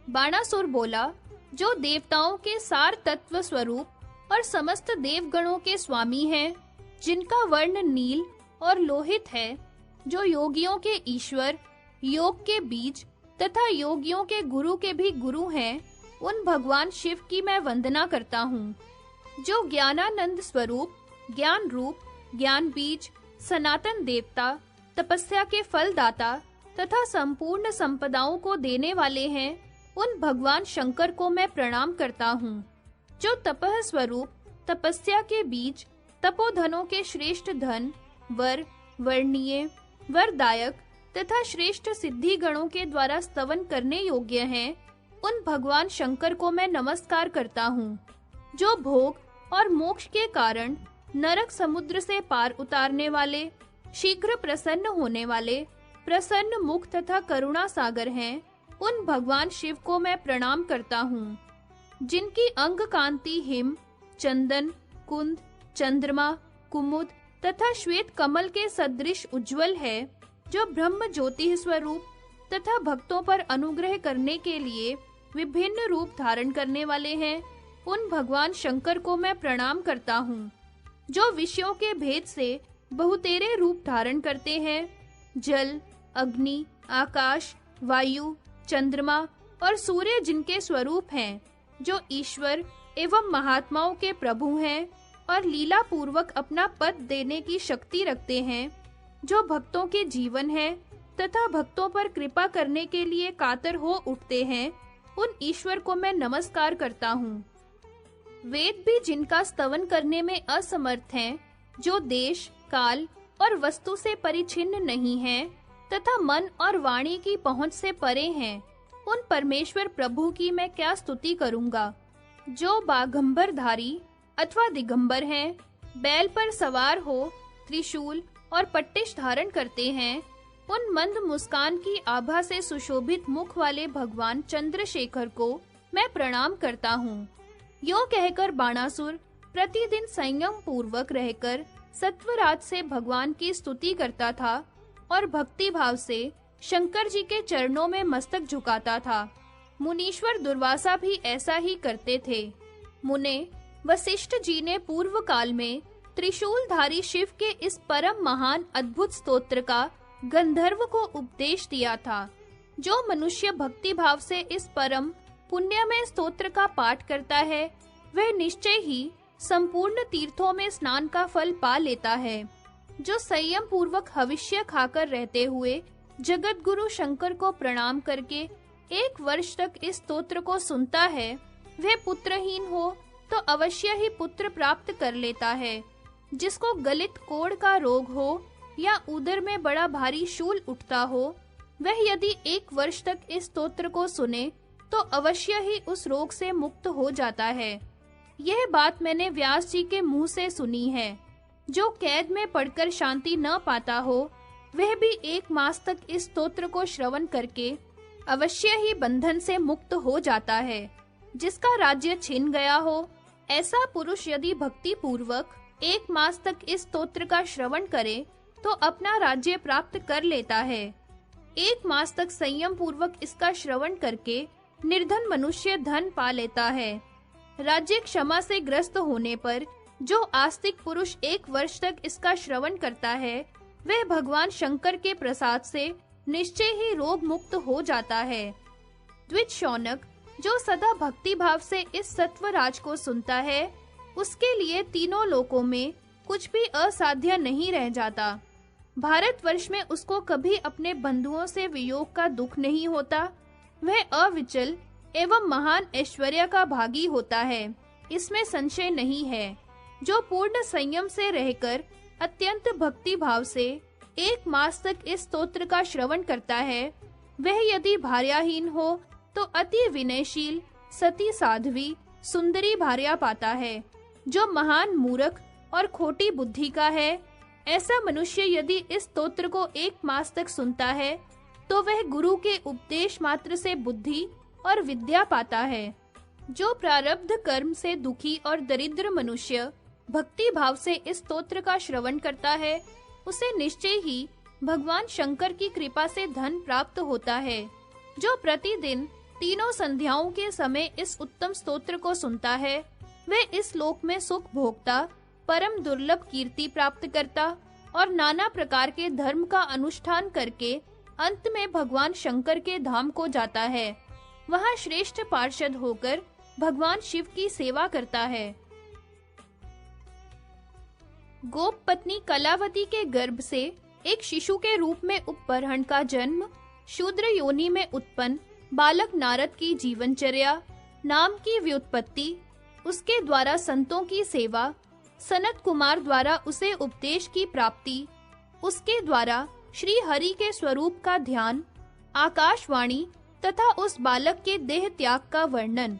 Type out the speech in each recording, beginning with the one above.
बाणासुर बोला, जो देवताओं के सार तत्व स्वरूप और समस्त देवगणों के स्वामी हैं, जिनका वर्ण नील और लोहित है, जो योगियों के ईश्वर, योग के बीज तथा योगियों के गुरु के भी गुरु हैं, उन भगवान शिव की मैं वंदना करता हूँ। जो ज्ञानानंद स्वरूप, ज्ञान रूप, ज्ञान बीज, सनातन देवता, तपस्या के फलदाता तथा संपूर्ण संपदाओं को देने वाले हैं, उन भगवान शंकर को मैं प्रणाम करता हूँ। जो तपः स्वरूप, तपस्या के बीज, तपोधनों के श्रेष्ठ धन, वर, वर्णीय, वरदायक तथा श्रेष्ठ सिद्धि गणों के द्वारा स्तवन करने योग्य हैं, उन भगवान शंकर को मैं नमस्कार करता हूँ। जो भोग और मोक्ष के कारण नरक समुद्र से पार उतारने वाले, शीघ्र प्रसन्न होने वाले, प्रसन्न मुख तथा करुणा सागर हैं, उन भगवान शिव को मैं प्रणाम करता हूँ। जिनकी अंग कांति हिम, चंदन, कुंद, चंद्रमा, कुमुद तथा श्वेत कमल के सदृश उज्जवल है, जो ब्रह्म ज्योति स्वरूप तथा भक्तों पर अनुग्रह करने के लिए विभिन्न रूप धारण करने वाले हैं, उन भगवान शंकर को मैं प्रणाम करता हूँ। जो विषयों के भेद से बहुतेरे रूप धारण करते हैं, जल, अग्नि, आकाश, वायु, चंद्रमा और सूर्य जिनके स्वरूप हैं, जो ईश्वर एवं महात्माओं के प्रभु हैं और लीला पूर्वक अपना पद देने की शक्ति रखते हैं, जो भक्तों के जीवन है तथा भक्तों पर कृपा करने के लिए कातर हो उठते हैं, उन ईश्वर को मैं नमस्कार करता हूँ। वेद भी जिनका स्तवन करने में असमर्थ हैं, जो देश, काल और वस्तु से परिच्छिन्न नहीं हैं तथा मन और वाणी की पहुंच से परे हैं, उन परमेश्वर प्रभु की मैं क्या स्तुति करूंगा। जो बाघंबरधारी अथवा दिगंबर हैं, बैल पर सवार हो, त्रिशूल और पट्टिश धारण करते हैं, उन मंद मुस्कान की आभा से सुशोभित मुख वाले भगवान चंद्रशेखर को मैं प्रणाम करता हूँ। यो कहकर बाणासुर प्रतिदिन संयम पूर्वक रहकर सत्वराज से भगवान की स्तुति करता था और भक्ति भाव से शंकर जी के चरणों में मस्तक झुकाता था। मुनीश्वर दुर्वासा भी ऐसा ही करते थे। मुने वशिष्ठ जी ने पूर्व काल में त्रिशूलधारी शिव के इस परम महान अद्भुत स्तोत्र का गंधर्व को उपदेश दिया था। जो मनुष्य भक्ति भाव से इस परम पुण्यमय स्तोत्र का पाठ करता है, वह निश्चय ही संपूर्ण तीर्थों में स्नान का फल पा लेता है। जो संयम पूर्वक हविष्य खाकर रहते हुए जगत गुरु शंकर को प्रणाम करके 1 वर्ष तक इस स्तोत्र को सुनता है, वह पुत्रहीन हो तो अवश्य ही पुत्र प्राप्त कर लेता है। जिसको गलित कोढ़ का रोग हो या उदर में बड़ा भारी शूल उठता हो, वह यदि 1 वर्ष तक इस स्तोत्र को सुने तो अवश्य ही उस रोग से मुक्त हो जाता है। यह बात मैंने व्यास जी के मुंह से सुनी है। जो कैद में पड़कर शांति न पाता हो, वह भी 1 मास तक इस स्तोत्र को श्रवण करके अवश्य ही बंधन से मुक्त हो जाता है। जिसका राज्य छिन गया हो, ऐसा पुरुष यदि भक्ति पूर्वक 1 मास तक इस स्तोत्र का श्रवण करे तो अपना राज्य प्राप्त कर लेता है। 1 मास तक संयम पूर्वक इसका श्रवण करके निर्धन मनुष्य धन पा लेता है। राज्य क्षमा से ग्रस्त होने पर जो आस्तिक पुरुष 1 वर्ष तक इसका श्रवण करता है, वह भगवान शंकर के प्रसाद से निश्चय ही रोग मुक्त हो जाता है। द्विज शौनक, जो सदा भक्ति भाव से इस सत्वराज को सुनता है, उसके लिए तीनों लोकों में कुछ भी असाध्य नहीं रह जाता। भारतवर्ष में उसको कभी अपने बंधुओं से वियोग का दुख नहीं होता। वह अविचल एवं महान ऐश्वर्य का भागी होता है, इसमें संशय नहीं है। जो पूर्ण संयम से रहकर अत्यंत भक्ति भाव से 1 मास तक इस स्तोत्र का श्रवण करता है, वह यदि भार्याहीन हो तो अति विनयशील, सती साध्वी, सुंदरी भार्या पाता है। जो महान मूर्ख और खोटी बुद्धि का है, ऐसा मनुष्य यदि इस स्तोत्र को 1 मास तक सुनता है, तो वह गुरु के उपदेश मात्र से बुद्धि और विद्या पाता है। जो प्रारब्ध कर्म से दुखी और दरिद्र मनुष्य भक्ति भाव से इस स्तोत्र का श्रवण करता है, उसे निश्चय ही भगवान शंकर की कृपा से धन प्राप्त होता है। जो प्रतिदिन तीनों संध्याओं के समय इस उत्तम स्तोत्र को सुनता है, वह इस लोक में सुख भोगता, परम दुर्लभ कीर्ति प्राप्त करता और नाना प्रकार के धर्म का अनुष्ठान करके अंत में भगवान शंकर के धाम को जाता है। वहाँ श्रेष्ठ पार्षद होकर भगवान शिव की सेवा करता है। गोप पत्नी कलावती के गर्भ से एक शिशु के रूप में उपबरहन का जन्म, शूद्र योनि में उत्पन्न बालक नारद की जीवनचर्या, नाम की व्युत्पत्ति, उसके द्वारा संतों की सेवा, सनत कुमार द्वारा उसे उपदेश की प्राप्ति, उसके द्वारा श्री हरि के स्वरूप का ध्यान, आकाशवाणी तथा उस बालक के देह त्याग का वर्णन।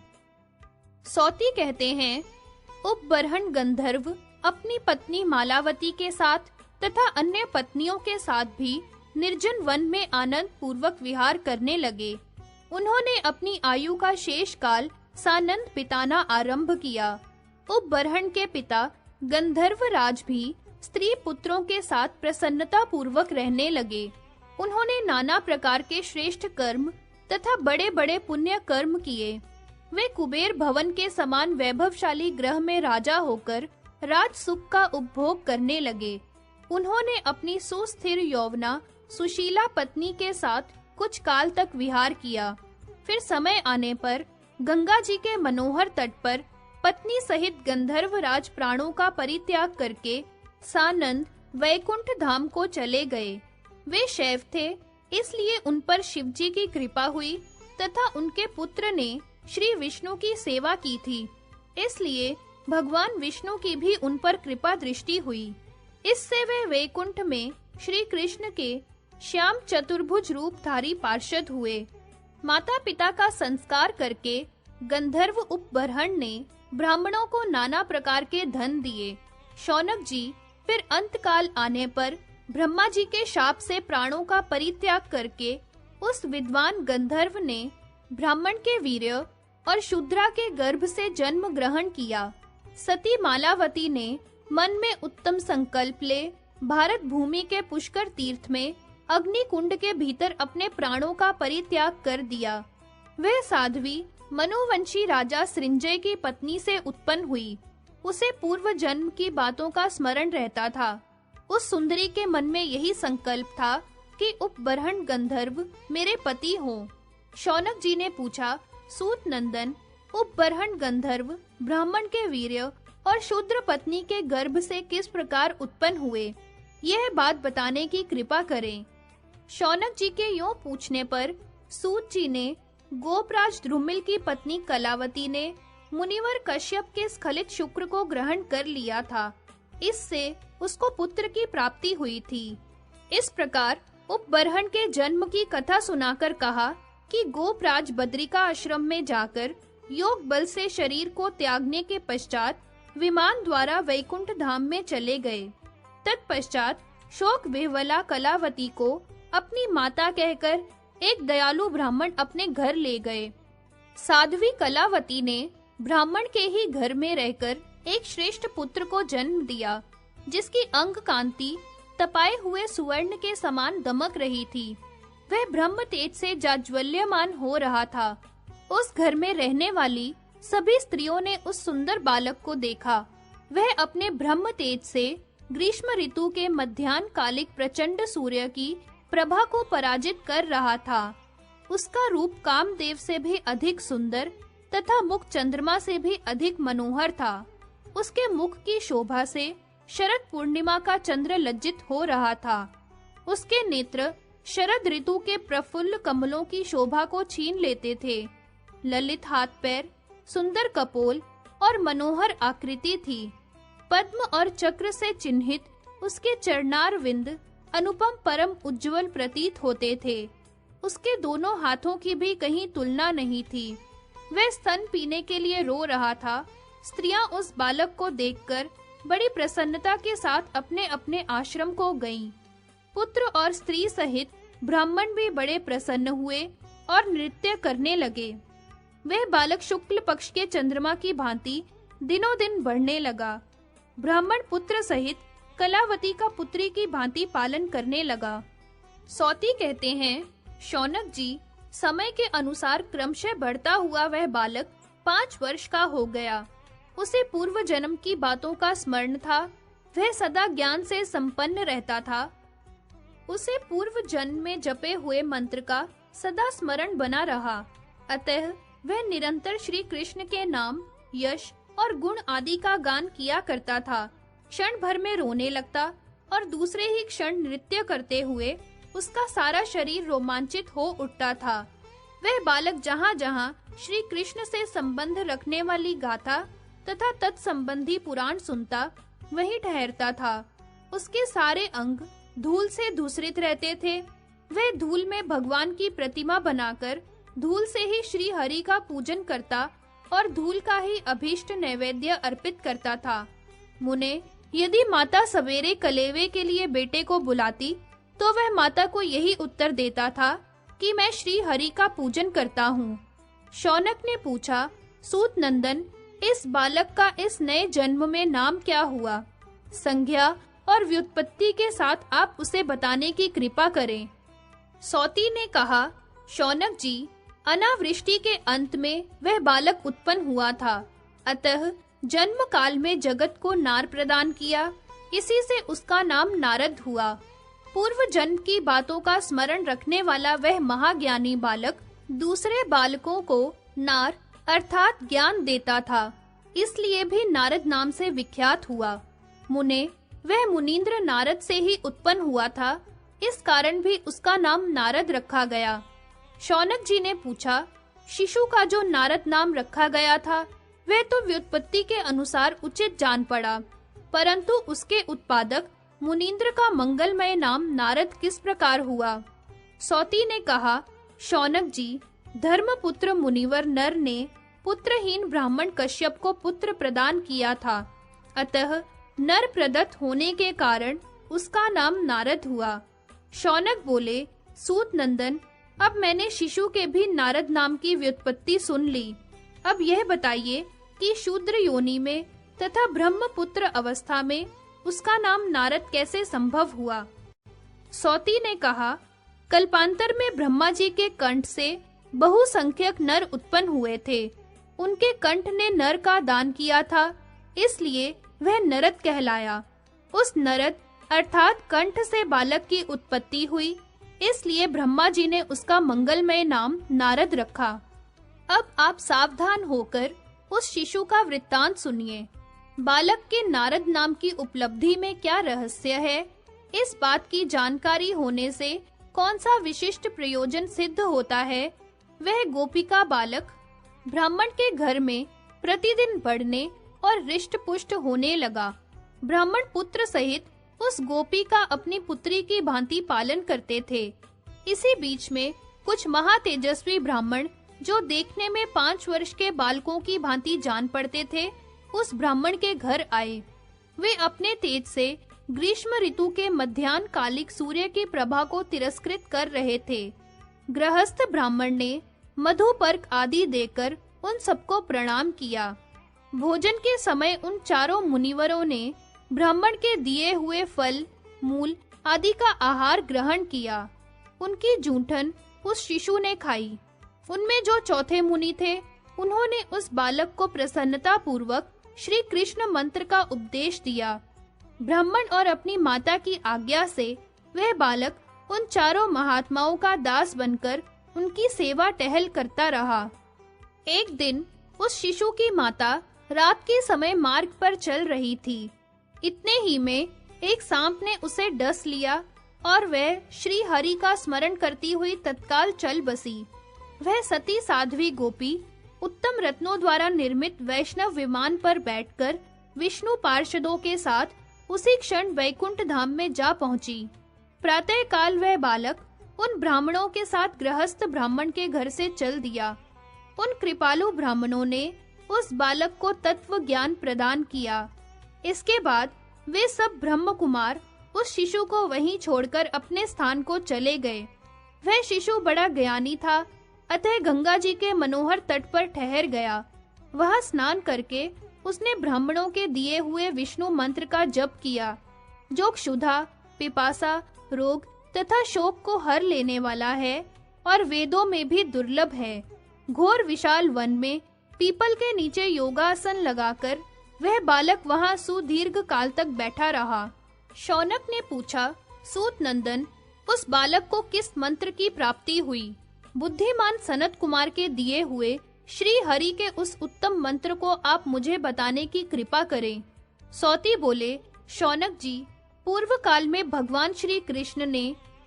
सौती कहते हैं, उपबरहन गंधर्व अपनी पत्नी मालावती के साथ तथा अन्य पत्नियों के साथ भी निर्जन वन में आनंद पूर्वक विहार करने लगे। उन्होंने अपनी आयु का शेष काल सानंद बिताना आरंभ किया। उपबरहन के पिता गंधर्वराज भी स्त्री पुत्रों के साथ प्रसन्नता पूर्वक रहने लगे। उन्होंने नाना प्रकार के श्रेष्ठ कर्म तथा बड़े-बड़े पुण्य कर्म किए। वे कुबेर भवन के समान वैभवशाली ग्रह में राजा होकर राज सुख का उपभोग करने लगे। उन्होंने अपनी सुस्थिर यौवना सुशीला पत्नी के साथ कुछ काल तक विहार किया। फिर समय आने पर गंगा जी के मनोहर तट पर पत्नी सहित गंधर्वराज प्राणों का परित्याग करके सानंद वैकुंठ धाम को चले गए। वे शैव थे, इसलिए उन पर शिव जी की कृपा हुई तथा उनके पुत्र ने श्री विष्णु की सेवा की थी, इसलिए भगवान विष्णु की भी उन पर कृपा दृष्टि हुई। इससे वे वैकुंठ में श्री कृष्ण के श्याम चतुर्भुज रूपधारी पार्षद हुए। माता पिता का संस्कार करके गंधर्व उपबरहन ने ब्राह्मणों को नाना प्रकार के धन दिए। शौनक जी फिर अंतकाल आने पर ब्रह्मा जी के शाप से प्राणों का परित्याग करके उस विद्वान गंधर्व ने ब्राह्मण के वीर्य और शूद्रा के गर्भ से जन्म ग्रहण किया। सती मालावती ने मन में उत्तम संकल्प ले भारत भूमि के पुष्कर तीर्थ में अग्नि कुंड के भीतर अपने प्राणों का परित्याग कर दिया। वह साध्वी मनुवंशी राजा सृंजय की पत्नी से उत्पन्न हुई। उसे पूर्व जन्म की बातों का स्मरण रहता था। उस सुंदरी के मन में यही संकल्प था कि उपबरहन गंधर्व मेरे पति हों। शौनक जी ने पूछा, सूत नंदन, उपबरहन गंधर्व ब्राह्मण के वीर्य और शूद्र पत्नी के गर्भ से किस प्रकार उत्पन्न हुए, यह बात बताने की कृपा करें। शौनक जी के यों पूछने पर सूत जी ने गोपराज द्रुमिल की पत्नी कलावती ने मुनिवर कश्यप के स्खलित शुक्र को ग्रहण कर लिया था। इससे उसको पुत्र की प्राप्ति हुई थी। इस प्रकार उपबरहन के जन्म की कथा सुनाकर कहा कि गोपराज बद्रिका आश्रम में जाकर योग बल से शरीर को त्यागने के पश्चात विमान द्वारा वैकुंठ धाम में चले गए। तत्पश्चात शोक विह्वला कलावती को अपनी माता कहकर एक दयालु ब्राह्मण अपने घर ले गए। साध्वी कलावती ने ब्राह्मण के ही घर में रहकर एक श्रेष्ठ पुत्र को जन्म दिया, जिसकी अंग कांति तपाए हुए सुवर्ण के समान दमक रही थी। वह ब्रह्म तेज से जाज्वल्यमान हो रहा था। उस घर में रहने वाली सभी स्त्रियों ने उस सुंदर बालक को देखा। वह अपने ब्रह्म तेज से ग्रीष्म ऋतु के मध्याह्न कालिक प्रचंड सूर्य की प्रभा को पराजित कर रहा था। उसका रूप कामदेव से भी अधिक सुंदर तथा मुख चंद्रमा से भी अधिक मनोहर था। उसके मुख की शोभा से शरद पूर्णिमा का चंद्र लज्जित हो रहा था। उसके नेत्र शरद ऋतु के प्रफुल्ल कमलों की शोभा को छीन लेते थे। ललित हाथ पैर, सुंदर कपोल और मनोहर आकृति थी। पद्म और चक्र से चिन्हित उसके चरणार विंद अनुपम परम उज्जवल प्रतीत होते थे। उसके दोनों हाथों की भी कहीं तुलना नहीं थी। वह स्तन पीने के लिए रो रहा था। स्त्रियां उस बालक को देखकर बड़ी प्रसन्नता के साथ अपने-अपने आश्रम को गईं। पुत्र और स्त्री सहित ब्राह्मण भी बड़े प्रसन्न हुए और नृत्य करने लगे। वह बालक शुक्ल पक्ष के चंद्रमा की भांति दिनों दिन बढ़ने लगा। ब्राह्मण पुत्र सहित कलावती का पुत्री की भांति पालन करने लगा। सौती कहते हैं, शौनक जी समय के अनुसार क्रमशः बढ़ता हुआ वह बालक 5 वर्ष का हो गया। उसे पूर्व जन्म की बातों का स्मरण था। वह सदा ज्ञान से संपन्न रहता था। उसे पूर्व जन्म में जपे हुए मंत्र का सदा स्मरण बना रहा। अतः वह निरंतर श्री कृष्ण के नाम, यश और गुण आदि का गान किया करता था। क्षण भर में रोने लगता और दूसरे ही क्षण नृत्य करते हुए उसका सारा शरीर रोमांचित हो उठता था। वह बालक जहाँ-जहाँ श्री कृष्ण से संबंध रखने वाली गाथा तथा तत्संबंधी पुराण सुनता, वहीं ठहरता था। उसके सारे अंग धूल से धूसरित रहते थे। वह धूल में भगवान की प्रतिमा बनाकर धूल से ही श्री हरि का पूजन करता और धूल का ही अभीष्ट नैवेद्य अर्पित करता था। मुने, यदि माता सवेरे कलेवे के लिए बेटे को बुलाती तो वह माता को यही उत्तर देता था कि मैं श्री हरि का पूजन करता हूँ। शौनक ने पूछा, सूत नंदन, इस बालक का इस नए जन्म में नाम क्या हुआ? संज्ञा और व्युत्पत्ति के साथ आप उसे बताने की कृपा करें। सौती ने कहा, शौनक जी, अनावृष्टि के अंत में वह बालक उत्पन्न हुआ था। अतः जन्म काल में जगत को नार प्रदान किया। इसी से उसका नाम नारद हुआ। पूर्व जन्म की बातों का स्मरण रखने वाला वह महाज्ञानी बालक दूसरे बालकों को नार अर्थात ज्ञान देता था। इसलिए भी नारद नाम से विख्यात हुआ। मुने, वह मुनींद्र नारद से ही उत्पन्न हुआ था। इस कारण भी उसका नाम नारद रखा गया। शौनक जी ने पूछा, शिशु का जो नारद नाम रखा गया था वह तो व्युत्पत्ति के अनुसार उचित जान पड़ा, परंतु उसके उत्पादक मुनींद्र का मंगलमय नाम नारद किस प्रकार हुआ? सौती ने कहा, शौनक जी, धर्मपुत्र मुनिवर नर ने पुत्रहीन ब्राह्मण कश्यप को पुत्र प्रदान किया था। अतः नर प्रदत्त होने के कारण उसका नाम नारद हुआ। शौनक बोले, सूत नंदन, अब मैंने शिशु के भी नारद नाम की व्युत्पत्ति सुन ली। अब यह बताइए कि शूद्र योनि में तथा ब्रह्मपुत्र अवस्था में उसका नाम नारद कैसे संभव हुआ? सौती ने कहा, कल्पांतर में ब्रह्मा जी के कंठ से बहुसंख्यक नर उत्पन्न हुए थे। उनके कंठ ने नर का दान किया था, इसलिए वह नरद कहलाया। उस नरद अर्थात कंठ से बालक की उत्पत्ति हुई, इसलिए ब्रह्मा जी ने उसका मंगलमय नाम नारद रखा। अब आप सावधान होकर उस शिशु का वृत्तांत सुनिए। बालक के नारद नाम की उपलब्धि में क्या रहस्य है? इस बात की जानकारी होने से कौन सा विशिष्ट प्रयोजन सिद्ध होता है? वह गोपिका बालक ब्राह्मण के घर में प्रतिदिन बढ़ने और रिष्ट-पुष्ट होने लगा। ब्राह्मण पुत्र सहित उस गोपी का अपनी पुत्री की भांति पालन करते थे। इसी बीच में कुछ महातेजस्वी ब्राह्मण जो देखने में 5 वर्ष के बालकों की भांति जान पड़ते थे, उस ब्राह्मण के घर आए। वे अपने तेज से ग्रीष्म ऋतु के मध्याह्न कालिक सूर्य की प्रभा को तिरस्कृत कर रहे थे। गृहस्थ ब्राह्मण ने मधुपर्क आदि देकर उन सबको प्रणाम किया। भोजन के समय उन चारों मुनिवरों ने ब्राह्मण के दिए हुए फल, मूल आदि का आहार ग्रहण किया। उनकी जूठन उस शिशु ने खाई। उनमें जो चौथे मुनि थे, उन्होंने उस बालक को प्रसन्नता पूर्वक श्री कृष्ण मंत्र का उपदेश दिया। ब्राह्मण और अपनी माता की आज्ञा से वह बालक उन चारों महात्माओं का दास बनकर उनकी सेवा टहल करता रहा। एक दिन उस शिशु की माता रात के समय मार्ग पर चल रही थी। इतने ही में एक सांप ने उसे डस लिया और वह श्री हरि का स्मरण करती हुई तत्काल चल बसी। वह सती साध्वी गोपी उत्तम रत्नों द्वारा निर्मित वैष्णव विमान पर बैठकर विष्णु पार्षदों के साथ उसी क्षण वैकुंठ धाम में जा पहुंची। प्रातः काल वह बालक उन ब्राह्मणों के साथ गृहस्थ ब्राह्मण के घर से चल दिया। उन कृपालु ब्राह्मणों ने उस बालक को तत्व ज्ञान प्रदान किया। इसके बाद वे सब ब्रह्म कुमार उस शिशु को वहीं छोड़कर अपने स्थान को चले गए। वह शिशु बड़ा ज्ञानी था, अतः गंगा जी के मनोहर तट पर ठहर गया। वहां स्नान करके उसने ब्राह्मणों के दिए हुए विष्णु मंत्र का जप किया, जो क्षुधा, पिपासा, रोग तथा शोक को हर लेने वाला है और वेदों में भी दुर्लभ है। घोर विशाल वन में पीपल के नीचे योगासन लगाकर वह बालक वहां सुदीर्घ काल तक बैठा रहा। शौनक ने पूछा, सूत नंदन, उस बालक को किस मंत्र की प्राप्ति हुई? बुद्धिमान सनत कुमार के दिए हुए श्री हरि के उस उत्तम मंत्र को आप मुझे बताने की कृपा करें। सौती बोले, शौनक जी, पूर्व काल में भगवान श्री कृष्ण ने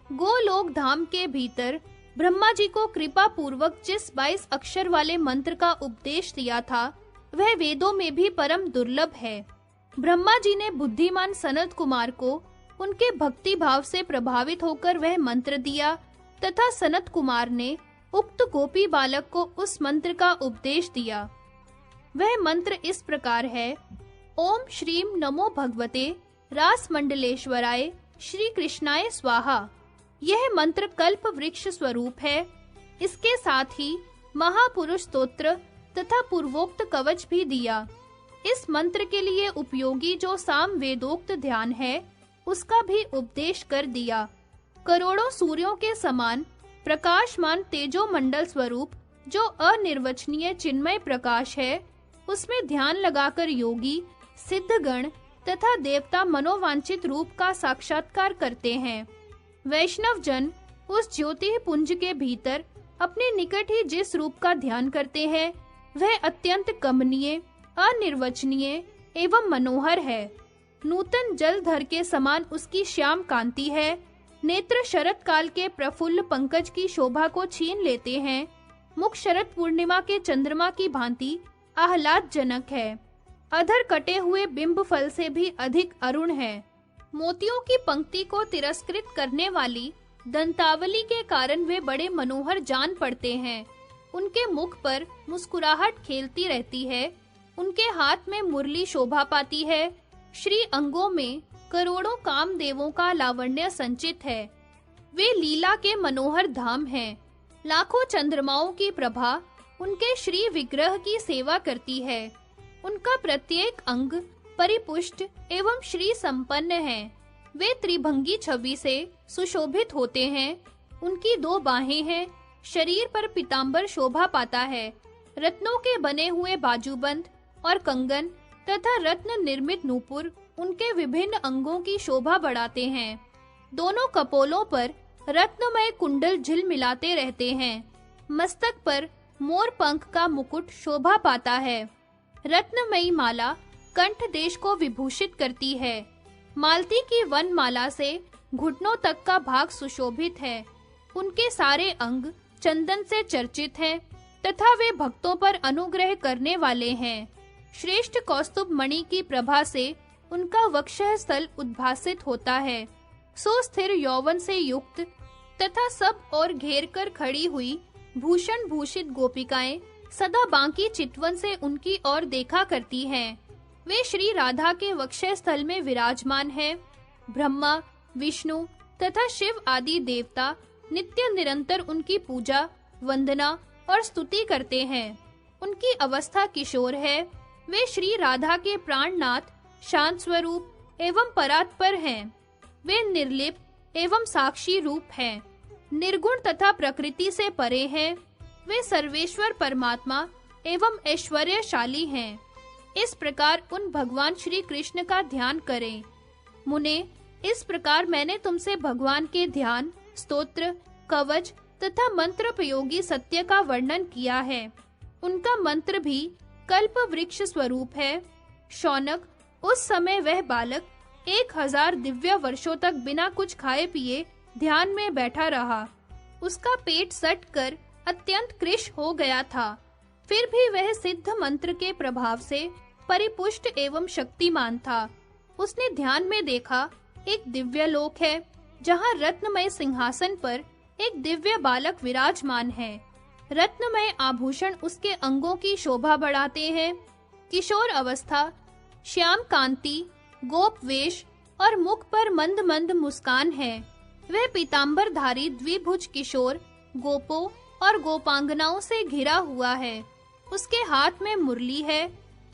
गोलोक धाम के भीतर ब्रह्मा जी को कृपा पूर्वक जिस 22 अक्षर वाले मंत्र का उपदेश दिया था, वह वेदों में भी परम दुर्लभ है। ब्रह्मा जी ने बुद्धिमान सनत कुमार को उनके भक्ति भाव से प्रभावित होकर वह मंत्र दिया तथा सनत कुमार ने उक्त गोपी बालक को उस मंत्र का उपदेश दिया। वह मंत्र इस प्रकार है, ओम श्रीम नमो भगवते रासमंडलेश्वराय श्री कृष्णाय स्वाहा। यह मंत्र कल्प वृक्ष स्वरूप है। इसके साथ ही महापुरुष स्तोत्र तथा पूर्वोक्त कवच भी दिया। इस मंत्र के लिए उपयोगी जो साम वेदोक्त ध्यान है, उसका भी उपदेश कर दिया। करोड़ों सूर्यों के समान प्रकाशमान तेजो मंडल स्वरूप जो अनिर्वचनीय चिन्मय प्रकाश है, उसमें ध्यान लगाकर योगी सिद्धगण तथा देवता मनोवांछित रूप का साक्षात्कार करते हैं। वैष्णव जन उस ज्योति पुंज के भीतर अपने निकट ही जिस रूप का ध्यान करते हैं, वह अत्यंत कमनीय, अनिर्वचनीय एवं मनोहर है। नूतन जलधर के समान उसकी श्याम कांति है। नेत्र शरत काल के प्रफुल्ल पंकज की शोभा को छीन लेते हैं। मुख शरत पूर्णिमा के चंद्रमा की भांति आह्लादजनक है। अधर कटे हुए बिंब फल से भी अधिक अरुण है। मोतियों की पंक्ति को तिरस्कृत करने वाली दंतावली के कारण वे बड़े मनोहर जान पड़ते हैं। उनके मुख पर मुस्कुराहट खेलती रहती है। उनके हाथ में मुरली शोभा पाती है। श्री अंगों में करोड़ों कामदेवों का लावण्य संचित है। वे लीला के मनोहर धाम हैं। लाखों चंद्रमाओं की प्रभा उनके श्री विग्रह की सेवा करती है। उनका प्रत्येक अंग परिपुष्ट एवं श्री संपन्न है। वे त्रिभंगी छवि से सुशोभित होते हैं। उनकी 2 बाहें हैं। शरीर पर पीतांबर शोभा पाता है। रत्नों के बने हुए बाजूबंद और कंगन तथा रत्न निर्मित नूपुर उनके विभिन्न अंगों की शोभा बढ़ाते हैं। दोनों कपोलों पर रत्नमय कुंडल झिलमिलाते रहते हैं। मस्तक पर मोर पंख का मुकुट शोभा पाता है। रत्नमयी माला कंठ देश को विभूषित करती है। मालती की वन माला से घुटनों तक का भाग सुशोभित है। उनके सारे अंग चंदन से चर्चित हैं तथा वे भक्तों पर अनुग्रह करने वाले हैं। श्रेष्ठ कौस्तुभ मणि की प्रभा से उनका वक्षः स्थल उद्भासित होता है। सुस्थिर यौवन से युक्त तथा सब और घेर कर खड़ी हुई भूषण भूषित गोपिकाएं सदा बांकी चितवन से उनकी ओर देखा करती हैं। वे श्री राधा के वक्षः स्थल में विराजमान हैं। ब्रह्मा, विष्णु तथा शिव आदि देवता नित्य निरंतर उनकी पूजा, वंदना और स्तुति करते हैं। उनकी अवस्था किशोर है। वे श्री राधा के प्राणनाथ, शांत स्वरूप एवं परात्पर हैं। वे निर्लिप एवं साक्षी रूप हैं। निर्गुण तथा प्रकृति से परे हैं। वे सर्वेश्वर परमात्मा एवं ऐश्वर्यशाली हैं। इस प्रकार उन भगवान श्री कृष्ण का ध्यान करें। मुने, इस प्रकार मैंने तुमसे भगवान के ध्यान, स्तोत्र, कवच तथा मंत्र प्रयोगी सत्य का वर्णन किया है। उनका मंत्र भी कल्प वृक्ष स्वरूप है। शौनक, उस समय वह बालक 1000 दिव्य वर्षों तक बिना कुछ खाए पिए ध्यान में बैठा रहा। उसका पेट सट कर अत्यंत कृश हो गया था। फिर भी वह सिद्ध मंत्र के प्रभाव से परिपुष्ट एवं शक्तिमान था। उसने ध्यान में देखा, एक दिव्य लोक है जहाँ रत्नमय सिंहासन पर एक दिव्य बालक विराजमान है। रत्नमय आभूषण उसके अंगों की शोभा बढ़ाते हैं। किशोर अवस्था, श्याम कांति, गोप वेश और मुख पर मंद मंद मुस्कान है। वह पीतांबरधारी द्विभुज किशोर गोपों और गोपांगनाओं से घिरा हुआ है। उसके हाथ में मुरली है।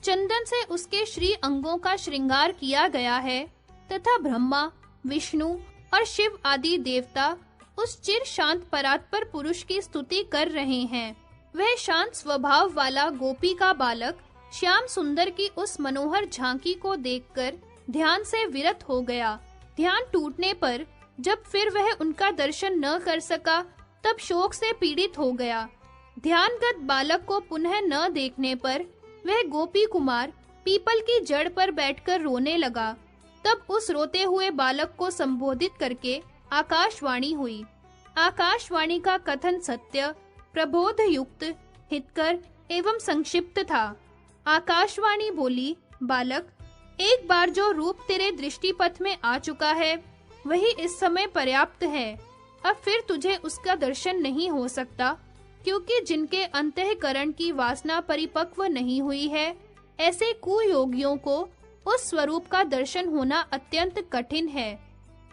चंदन से उसके श्री अंगों का श्रृंगार किया गया है तथा ब्रह्मा, विष्णु और शिव आदि देवता उस चिर शांत परात्पर पुरुष की स्तुति कर रहे हैं। वह शांत स्वभाव वाला गोपी का बालक श्याम सुंदर की उस मनोहर झांकी को देखकर ध्यान से विरत हो गया। ध्यान टूटने पर जब फिर वह उनका दर्शन न कर सका, तब शोक से पीड़ित हो गया। ध्यानगत बालक को पुनः न देखने पर वह गोपी कुमार पीपल की जड़ पर बैठकर रोने लगा। तब उस रोते हुए बालक को संबोधित करके आकाशवाणी हुई। आकाशवाणी का कथन सत्य, प्रबोध युक्त, हितकर एवं संक्षिप्त था। आकाशवाणी बोली, बालक, एक बार जो रूप तेरे दृष्टिपथ में आ चुका है, वही इस समय पर्याप्त है। अब फिर तुझे उसका दर्शन नहीं हो सकता, क्योंकि जिनके अंतःकरण की वासना परिपक्व नहीं हुई है, ऐसे कुयोगियों को उस स्वरूप का दर्शन होना अत्यंत कठिन है।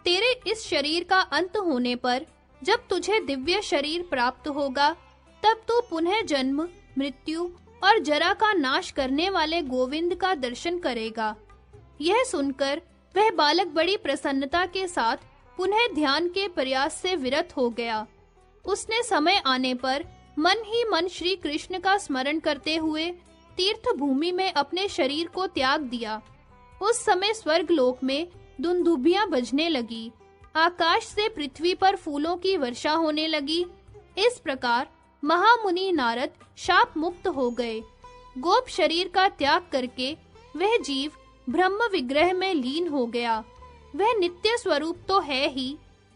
तेरे इस शरीर का अंत होने पर जब तुझे दिव्य शरीर प्राप्त होगा, तब तू पुनः जन्म, मृत्यु और जरा का नाश करने वाले गोविंद का दर्शन करेगा। यह सुनकर वह बालक बड़ी प्रसन्नता के साथ पुनः ध्यान के प्रयास से विरत हो गया। उसने समय आने पर मन ही मन श्री कृष्ण का स्मरण करते हुए तीर्थ भूमि में अपने शरीर को त्याग दिया। उस समय स्वर्ग लोक में दुंदुभियां बजने लगी, आकाश से पृथ्वी पर फूलों की वर्षा होने लगी। इस प्रकार महामुनि नारद शाप मुक्त हो गए। गोप शरीर का त्याग करके वह जीव ब्रह्म विग्रह में लीन हो गया। वह नित्य स्वरूप तो है ही,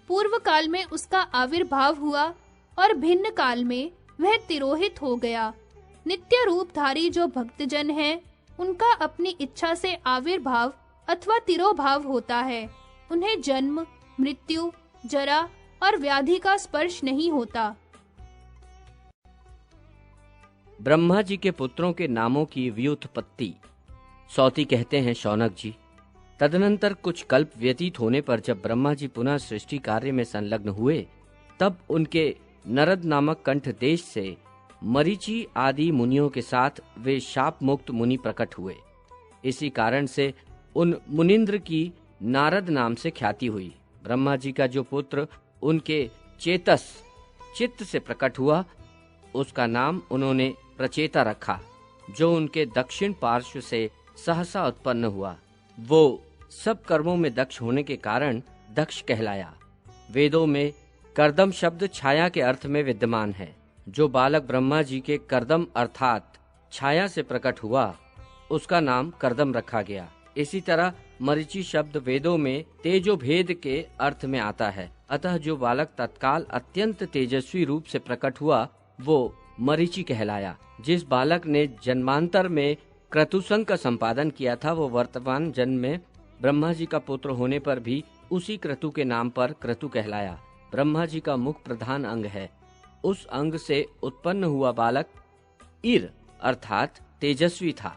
पूर्व काल में उसका आविर्भाव हुआ और भिन्न काल में वह तिरोहित हो गया। नित्य रूपधारी जो भक्तजन हैं, उनका अपनी इच्छा से आविर्भाव अथवा तिरोभाव होता है। उन्हें जन्म, मृत्यु, जरा और व्याधि का स्पर्श नहीं होता। ब्रह्मा जी के पुत्रों के नामों की व्युत्पत्ति। सौती कहते हैं, शौनक जी, तदनंतर कुछ कल्प व्यतीत होने पर जब ब्रह्मा जी पुनः सृष्टि कार्य में संलग्न हुए, तब उनके नरद नामक कंठ देश से मरीचि आदि मुनियों के साथ वे शाप मुक्त मुनि प्रकट हुए। इसी कारण से उन मुनिंद्र की नारद नाम से ख्याति हुई। ब्रह्मा जी का जो पुत्र उनके चेतस चित्त से प्रकट हुआ, उसका नाम उन्होंने प्रचेता रखा, जो उनके दक्षिण पार्श्व से सहसा उत्पन्न हुआ। वो सब कर्मों में दक्ष होने के कारण दक्ष कहलाया। वेदों में कर्दम शब्द छाया के अर्थ में विद्यमान है। जो बालक ब्रह्मा जी के कर्दम अर्थात छाया से प्रकट हुआ, उसका नाम कर्दम रखा गया। इसी तरह मरीचि शब्द वेदों में तेजो भेद के अर्थ में आता है। अतः जो बालक तत्काल अत्यंत तेजस्वी रूप से प्रकट हुआ, वो मरीचि कहलाया। जिस बालक ने जन्मांतर में क्रतुसंग का संपादन किया था, वो वर्तमान जन्म में ब्रह्मा जी का पुत्र होने पर भी उसी क्रतु के नाम पर क्रतु कहलाया। ब्रह्मा जी का मुख प्रधान अंग है। उस अंग से उत्पन्न हुआ बालक इर अर्थात तेजस्वी था,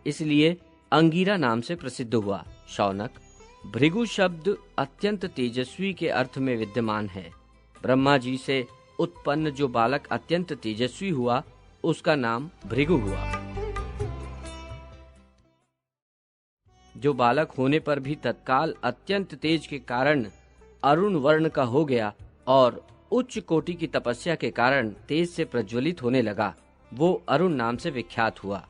इसलिए अंगीरा नाम से प्रसिद्ध हुआ। शौनक, भृगु शब्द अत्यंत तेजस्वी के अर्थ में विद्यमान है। ब्रह्मा जी से उत्पन्न जो बालक अत्यंत तेजस्वी हुआ, उसका नाम भृगु हुआ। जो बालक होने पर भी तत्काल अत्यंत तेज के कारण अरुण वर्ण का हो गया और उच्च कोटि की तपस्या के कारण तेज से प्रज्वलित होने लगा, वो अरुण नाम से विख्यात हुआ।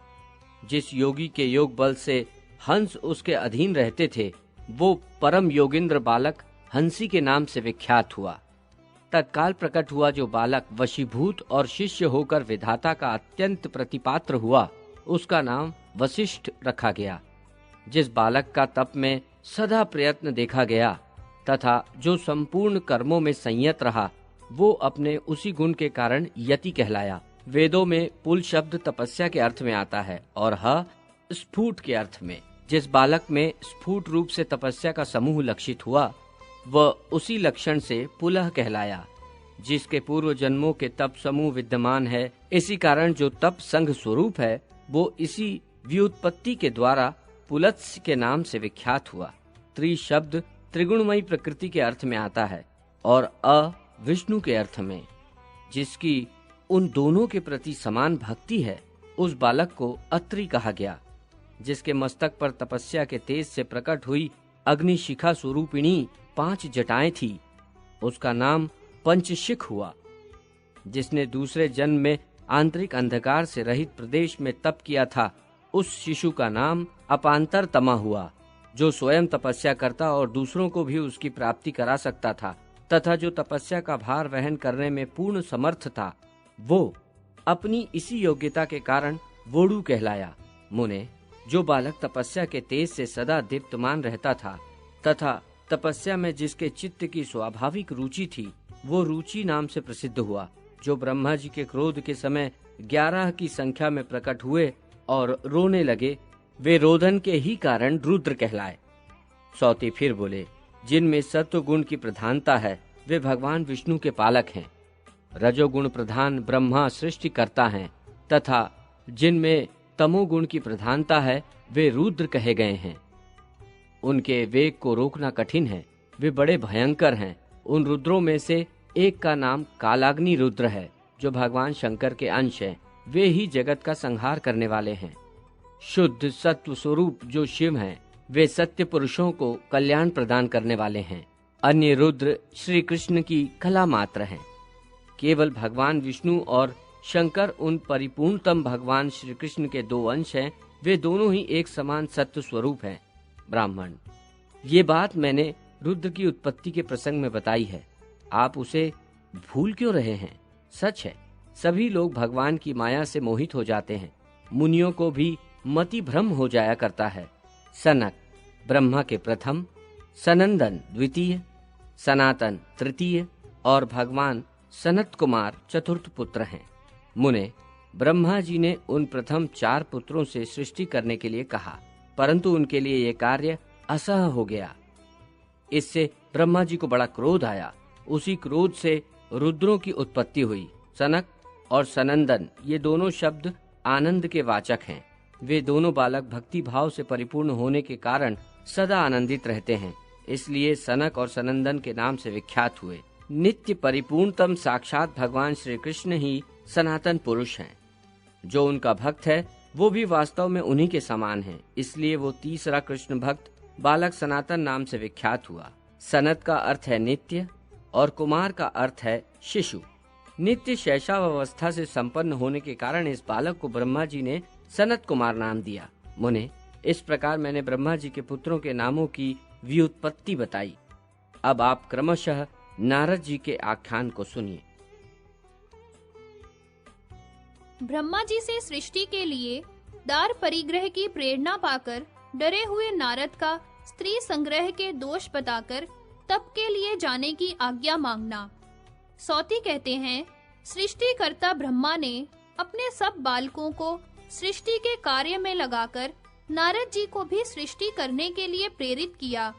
जिस योगी के योग बल से हंस उसके अधीन रहते थे, वो परम योगिंद्र बालक हंसी के नाम से विख्यात हुआ। तत्काल प्रकट हुआ जो बालक वशीभूत और शिष्य होकर विधाता का अत्यंत प्रतिपात्र हुआ, उसका नाम वशिष्ठ रखा गया। जिस बालक का तप में सदा प्रयत्न देखा गया तथा जो संपूर्ण कर्मों में संयत रहा, वो अपने उसी गुण के कारण यति कहलाया। वेदों में पुल शब्द तपस्या के अर्थ में आता है और ह स्फुट के अर्थ में। जिस बालक में स्फुट रूप से तपस्या का समूह लक्षित हुआ, वह उसी लक्षण से पुलह कहलाया। जिसके पूर्व जन्मों के तप समूह विद्यमान है, इसी कारण जो तप संघ स्वरूप है, वो इसी व्युत्पत्ति के द्वारा पुलत्स्य के नाम से विख्यात हुआ। त्रि शब्द त्रिगुणमयी प्रकृति के अर्थ में आता है और अ विष्णु के अर्थ में। जिसकी उन दोनों के प्रति समान भक्ति है, उस बालक को अत्रि कहा गया। जिसके मस्तक पर तपस्या के तेज से प्रकट हुई अग्निशिखा स्वरूपिणी 5 जटाएं थी, उसका नाम पंचशिख हुआ। जिसने दूसरे जन्म में आंतरिक अंधकार से रहित प्रदेश में तप किया था, उस शिशु का नाम अपांतर तमा हुआ। जो स्वयं तपस्या करता और दूसरों को भी उसकी प्राप्ति करा सकता था तथा जो तपस्या का भार वहन करने में पूर्ण समर्थ था, वो अपनी इसी योग्यता के कारण वोडू कहलाया। मुने, जो बालक तपस्या के तेज से सदा दीप्तमान रहता था तथा तपस्या में जिसके चित्त की स्वाभाविक रुचि थी, वो रुचि नाम से प्रसिद्ध हुआ। जो ब्रह्मा जी के क्रोध के समय 11 की संख्या में प्रकट हुए और रोने लगे, वे रोदन के ही कारण रुद्र कहलाए। सौती फिर बोले, जिनमें सत्व गुण की प्रधानता है वे भगवान विष्णु के पालक हैं। रजोगुण प्रधान ब्रह्मा सृष्टि करता है तथा जिनमें तमोगुण की प्रधानता है वे रुद्र कहे गए हैं। उनके वेग को रोकना कठिन है, वे बड़े भयंकर हैं। उन रुद्रों में से एक का नाम कालाग्नि रुद्र है, जो भगवान शंकर के अंश हैं। वे ही जगत का संहार करने वाले हैं। शुद्ध सत्व स्वरूप जो शिव हैं, वे सत्य पुरुषों को कल्याण प्रदान करने वाले हैं। अन्य रुद्र श्री कृष्ण की कला मात्र हैं। केवल भगवान विष्णु और शंकर उन परिपूर्णतम भगवान श्री कृष्ण के 2 अंश हैं। वे दोनों ही एक समान सत्य स्वरूप हैं। ब्राह्मण, ये बात मैंने रुद्र की उत्पत्ति के प्रसंग में बताई है, आप उसे भूल क्यों रहे हैं? सच है, सभी लोग भगवान की माया से मोहित हो जाते हैं। मुनियों को भी मति भ्रम हो जाया करता है। सनक ब्रह्मा के प्रथम, सनंदन द्वितीय, सनातन तृतीय और भगवान सनत कुमार चतुर्थ पुत्र हैं। मुने, ब्रह्मा जी ने उन प्रथम 4 पुत्रों से सृष्टि करने के लिए कहा, परंतु उनके लिए यह कार्य असह हो गया। इससे ब्रह्मा जी को बड़ा क्रोध आया। उसी क्रोध से रुद्रों की उत्पत्ति हुई। सनक और सनंदन ये दोनों शब्द आनंद के वाचक हैं। वे दोनों बालक भक्ति भाव से परिपूर्ण होने के कारण सदा आनंदित रहते हैं, इसलिए सनक और सनंदन के नाम से विख्यात हुए। नित्य परिपूर्णतम साक्षात भगवान श्री कृष्ण ही सनातन पुरुष हैं। जो उनका भक्त है वो भी वास्तव में उन्हीं के समान है, इसलिए वो तीसरा कृष्ण भक्त बालक सनातन नाम से विख्यात हुआ। सनत का अर्थ है नित्य और कुमार का अर्थ है शिशु। नित्य शैशवावस्था से संपन्न होने के कारण इस बालक को ब्रह्मा जी ने सनत कुमार नाम दिया। मुने, इस प्रकार मैंने ब्रह्मा जी के पुत्रों के नामों की व्युत्पत्ति बताई। अब आप क्रमशः नारद जी के आख्यान को सुनिए। ब्रह्मा जी से सृष्टि के लिए दार परिग्रह की प्रेरणा पाकर डरे हुए नारद का स्त्री संग्रह के दोष बताकर तप के लिए जाने की आज्ञा मांगना। सौती कहते हैं, सृष्टिकर्ता ब्रह्मा ने अपने सब बालकों को सृष्टि के कार्य में लगाकर नारद जी को भी सृष्टि करने के लिए प्रेरित किया।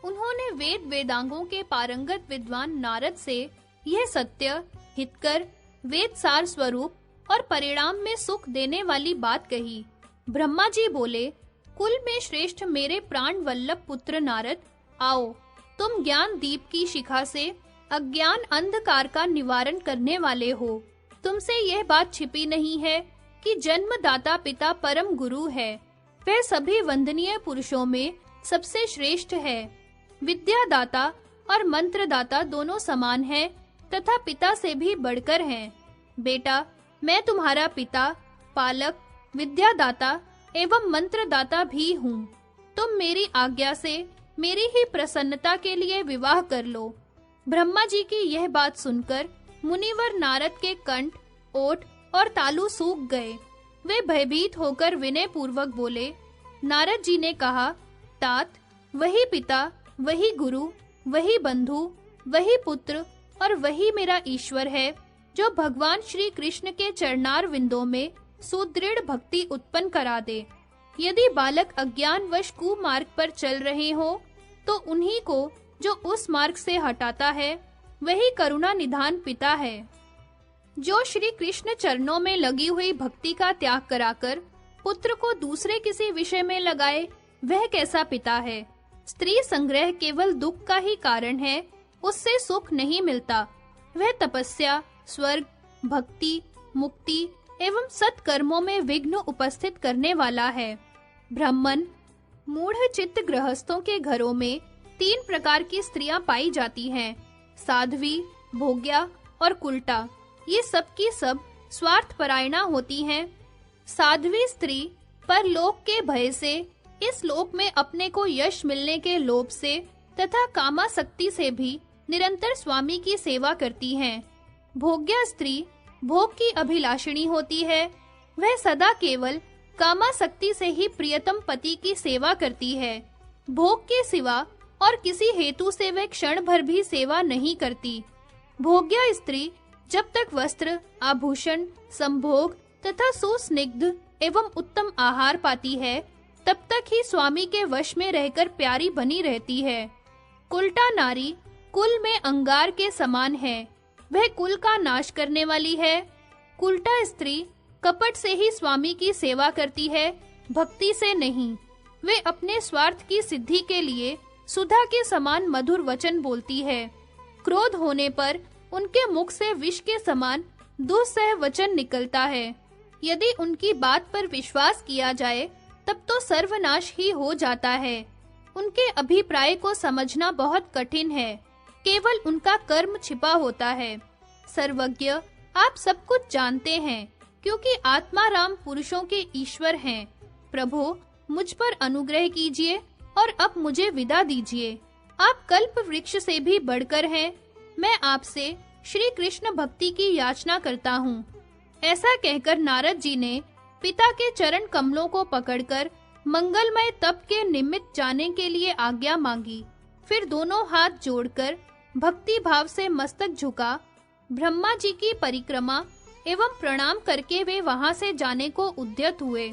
उन्होंने वेद वेदांगों के पारंगत विद्वान नारद से यह सत्य, हितकर, वेद सार स्वरूप और परिणाम में सुख देने वाली बात कही। ब्रह्मा जी बोले, कुल में श्रेष्ठ मेरे प्राण वल्लभ पुत्र नारद, आओ, तुम ज्ञान दीप की शिखा से अज्ञान अंधकार का निवारण करने वाले हो। तुमसे यह बात छिपी नहीं है कि जन्मदाता पिता परम गुरु है। वह सभी वंदनीय पुरुषों में सबसे श्रेष्ठ है। विद्यादाता और मंत्रदाता दोनों समान हैं तथा पिता से भी बढ़कर हैं। बेटा, मैं तुम्हारा पिता, पालक, विद्यादाता एवं मंत्रदाता भी हूँ। तुम मेरी आज्ञा से मेरी ही प्रसन्नता के लिए विवाह कर लो। ब्रह्मा जी की यह बात सुनकर मुनिवर नारद के कंठ, ओठ और तालु सूख गए। वे भयभीत होकर विनय पूर्वक बोले। नारद जी ने कहा, तात, वही पिता, वही गुरु, वही बंधु, वही पुत्र और वही मेरा ईश्वर है, जो भगवान श्री कृष्ण के चरणार विंदों में सुदृढ़ भक्ति उत्पन्न करा दे। यदि बालक अज्ञानवश कुमार्ग पर चल रहे हो, तो उन्हीं को जो उस मार्ग से हटाता है, वही करुणा निधान पिता है। जो श्री कृष्ण चरणों में लगी हुई भक्ति का त्याग कराकर पुत्र को दूसरे किसी विषय में लगाए, वह कैसा पिता है? स्त्री संग्रह केवल दुख का ही कारण है, उससे सुख नहीं मिलता। वह तपस्या, स्वर्ग, भक्ति, मुक्ति एवं सत्कर्मों में विघ्न उपस्थित करने वाला है। ब्राह्मण, मूढ़ चित्त गृहस्थों के घरों में 3 प्रकार की स्त्रियां पाई जाती हैं। साध्वी, भोग्या और कुल्टा ये सब की सब स्वार्थपरायणा होती हैं। साध्वी स्त्री परलोक के भय से, इस लोक में अपने को यश मिलने के लोभ से तथा कामासक्ति से भी निरंतर स्वामी की सेवा करती हैं। भोग्या स्त्री भोग की अभिलाषिणी होती है, वह सदा केवल कामासक्ति से ही प्रियतम पति की सेवा करती है। भोग के सिवा और किसी हेतु से वह क्षण भर भी सेवा नहीं करती। भोग्या स्त्री जब तक वस्त्र, आभूषण, संभोग तथा सुस्निग्ध एवं उत्तम आहार पाती है, तब तक ही स्वामी के वश में रहकर प्यारी बनी रहती है। कुल्टा नारी कुल में अंगार के समान है, वह कुल का नाश करने वाली है। कुल्टा स्त्री कपट से ही स्वामी की सेवा करती है, भक्ति से नहीं। वे अपने स्वार्थ की सिद्धि के लिए सुधा के समान मधुर वचन बोलती है। क्रोध होने पर उनके मुख से विष के समान दुस्सह वचन निकलता है। यदि उनकी बात पर विश्वास किया जाए तब तो सर्वनाश ही हो जाता है। उनके अभिप्राय को समझना बहुत कठिन है, केवल उनका कर्म छिपा होता है। सर्वज्ञ, आप सब कुछ जानते हैं, क्योंकि आत्मा राम पुरुषों के ईश्वर हैं। प्रभु, मुझ पर अनुग्रह कीजिए और अब मुझे विदा दीजिए। आप कल्प वृक्ष से भी बढ़कर हैं। मैं आपसे श्री कृष्ण भक्ति की याचना करता हूँ। ऐसा कहकर नारद जी ने पिता के चरण कमलों को पकड़कर मंगलमय तप के निमित्त जाने के लिए आज्ञा मांगी। फिर दोनों हाथ जोड़कर भक्ति भाव से मस्तक झुका ब्रह्मा जी की परिक्रमा एवं प्रणाम करके वे वहां से जाने को उद्यत हुए।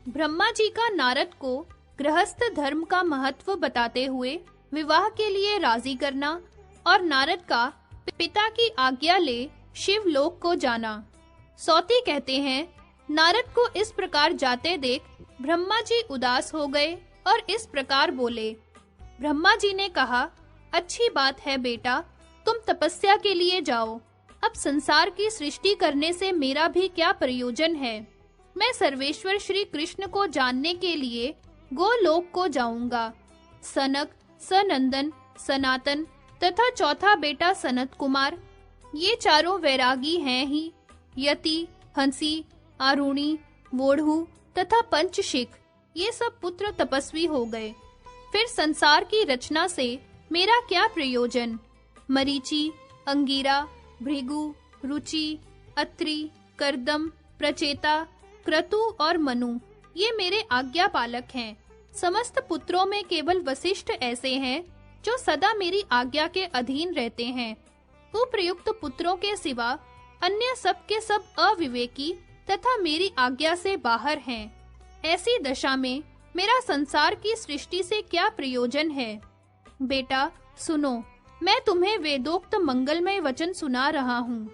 ब्रह्मा जी का नारद को गृहस्थ धर्म का महत्व बताते हुए विवाह के लिए राजी करना और नारद का पिता की आज्ञा ले शिवलोक को जाना। सौती कहते हैं, नारद को इस प्रकार जाते देख ब्रह्मा जी उदास हो गए और इस प्रकार बोले। ब्रह्मा जी ने कहा, अच्छी बात है बेटा, तुम तपस्या के लिए जाओ। अब संसार की सृष्टि करने से मेरा भी क्या प्रयोजन है। मैं सर्वेश्वर श्री कृष्ण को जानने के लिए गोलोक को जाऊंगा। सनक, सनंदन, सनातन तथा चौथा बेटा सनत कुमार, ये चारों वैरागी हैं ही। यति, हंसी, आरुणी, वोढ़ु तथा पंचशिख, ये सब पुत्र तपस्वी हो गए। फिर संसार की रचना से मेरा क्या प्रयोजन। मरीचि, अंगीरा, भृगु, रुचि, अत्रि, कर्दम, प्रचेता, क्रतु और मनु, ये मेरे आज्ञा पालक हैं। समस्त पुत्रों में केवल वशिष्ठ ऐसे हैं जो सदा मेरी आज्ञा के अधीन रहते हैं। उपर्युक्त पुत्रों के सिवा अन्य सब के सब अविवेकी तथा मेरी आज्ञा से बाहर हैं। ऐसी दशा में मेरा संसार की सृष्टि से क्या प्रयोजन है। बेटा सुनो, मैं तुम्हें वेदोक्त मंगलमय वचन सुना रहा हूँ।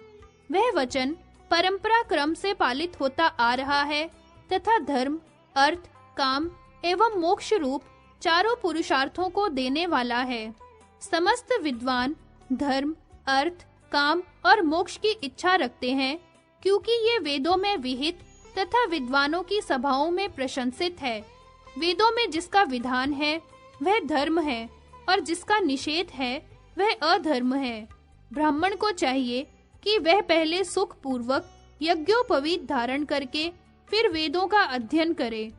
वह वचन परंपरा क्रम से पालित होता आ रहा है तथा धर्म, अर्थ, काम एवं मोक्ष रूप चारों पुरुषार्थों को देने वाला है। समस्त विद्वान धर्म, अर्थ, काम और मोक्ष की इच्छा रखते हैं, क्योंकि ये वेदों में विहित तथा विद्वानों की सभाओं में प्रशंसित है। वेदों में जिसका विधान है वह धर्म है और जिसका निषेध है वह अधर्म है। ब्राह्मण को चाहिए कि वह पहले सुख पूर्वक यज्ञोपवीत धारण करके फिर वेदों का अध्ययन करे।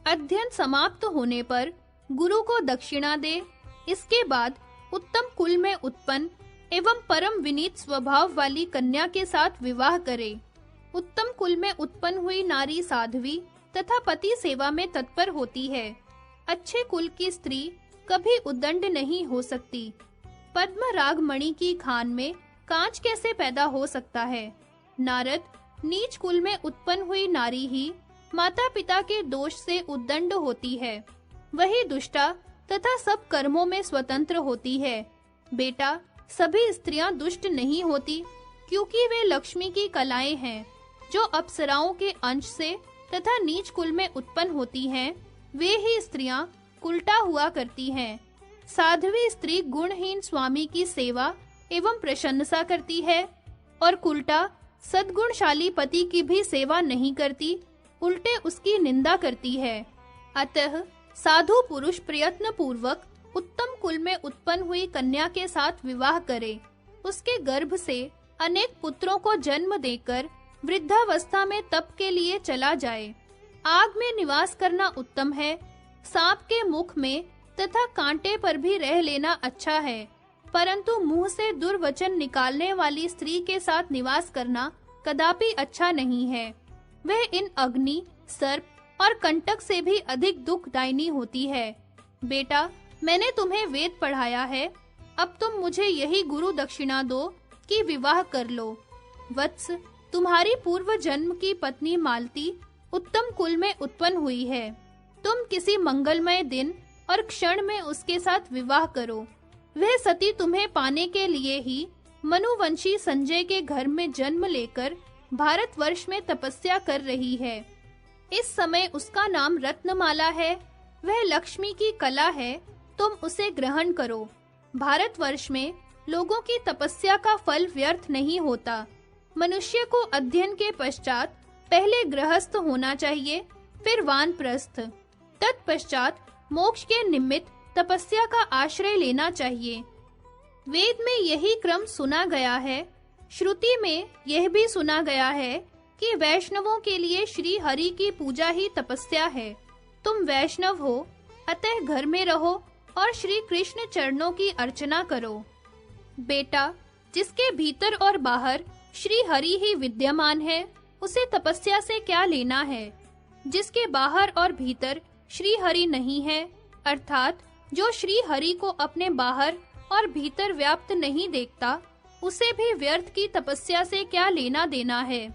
अध्ययन समाप्त होने पर गुरु को दक्षिणा दे। इसके बाद उत्तम कुल में उत्पन्न एवं परम विनीत स्वभाव वाली कन्या के साथ विवाह करे। उत्तम कुल में उत्पन्न हुई नारी साध्वी तथा पति सेवा में तत्पर होती है। अच्छे कुल की स्त्री कभी उद्दंड नहीं हो सकती। पद्म राग मणि की खान में कांच कैसे पैदा हो सकता है। नारद, नीच कुल में उत्पन्न हुई नारी ही माता पिता के दोष से उद्दंड होती है, वही दुष्टा तथा सब कर्मों में स्वतंत्र होती है। बेटा, सभी स्त्रियां दुष्ट नहीं होती, क्योंकि वे लक्ष्मी की कलाएं हैं, जो अप्सराओं के अंश से तथा नीच कुल में उत्पन्न होती हैं। वे ही स्त्रियां उल्टा हुआ करती हैं। साध्वी स्त्री गुणहीन स्वामी की सेवा एवं प्रशंसा करती है और कुल्टा सद्गुणशाली पति की भी सेवा नहीं करती, उल्टे उसकी निंदा करती है। अतः साधु पुरुष प्रयत्न पूर्वक उत्तम कुल में उत्पन्न हुई कन्या के साथ विवाह करे, उसके गर्भ से अनेक पुत्रों को जन्म देकर वृद्धावस्था में तप के लिए चला जाए। आग में निवास करना उत्तम है, सांप के मुख में तथा कांटे पर भी रह लेना अच्छा है, परंतु मुंह से दुर्वचन निकालने वाली स्त्री के साथ निवास करना कदापि अच्छा नहीं है। वह इन अग्नि, सर्प और कंटक से भी अधिक दुखदायिनी होती है। बेटा, मैंने तुम्हें वेद पढ़ाया है, अब तुम मुझे यही गुरु दक्षिणा दो कि विवाह कर लो। वत्स, तुम्हारी पूर्व जन्म की पत्नी मालती उत्तम कुल में उत्पन्न हुई है। तुम किसी मंगलमय दिन और क्षण में उसके साथ विवाह करो। वह सती तुम्हें पाने के लिए ही मनुवंशी संजय के घर में जन्म लेकर भारतवर्ष में तपस्या कर रही है। इस समय उसका नाम रत्नमाला है। वह लक्ष्मी की कला है, तुम उसे ग्रहण करो। भारतवर्ष में लोगों की तपस्या का फल व्यर्थ नहीं होता। मनुष्य को अध्ययन के पश्चात पहले गृहस्थ होना चाहिए, फिर वानप्रस्थ। तत्पश्चात मोक्ष के निमित्त तपस्या का आश्रय लेना चाहिए। वेद में यही क्रम सुना गया है। श्रुति में यह भी सुना गया है कि वैष्णवों के लिए श्री हरि की पूजा ही तपस्या है। तुम वैष्णव हो, अतः घर में रहो और श्री कृष्ण चरणों की अर्चना करो। बेटा, जिसके भीतर और बाहर श्री हरि ही विद्यमान है, उसे तपस्या से क्या लेना है। जिसके बाहर और भीतर श्री हरि नहीं है, अर्थात जो श्री हरि को अपने बाहर और भीतर व्याप्त नहीं देखता, उसे भी व्यर्थ की तपस्या से क्या लेना देना है।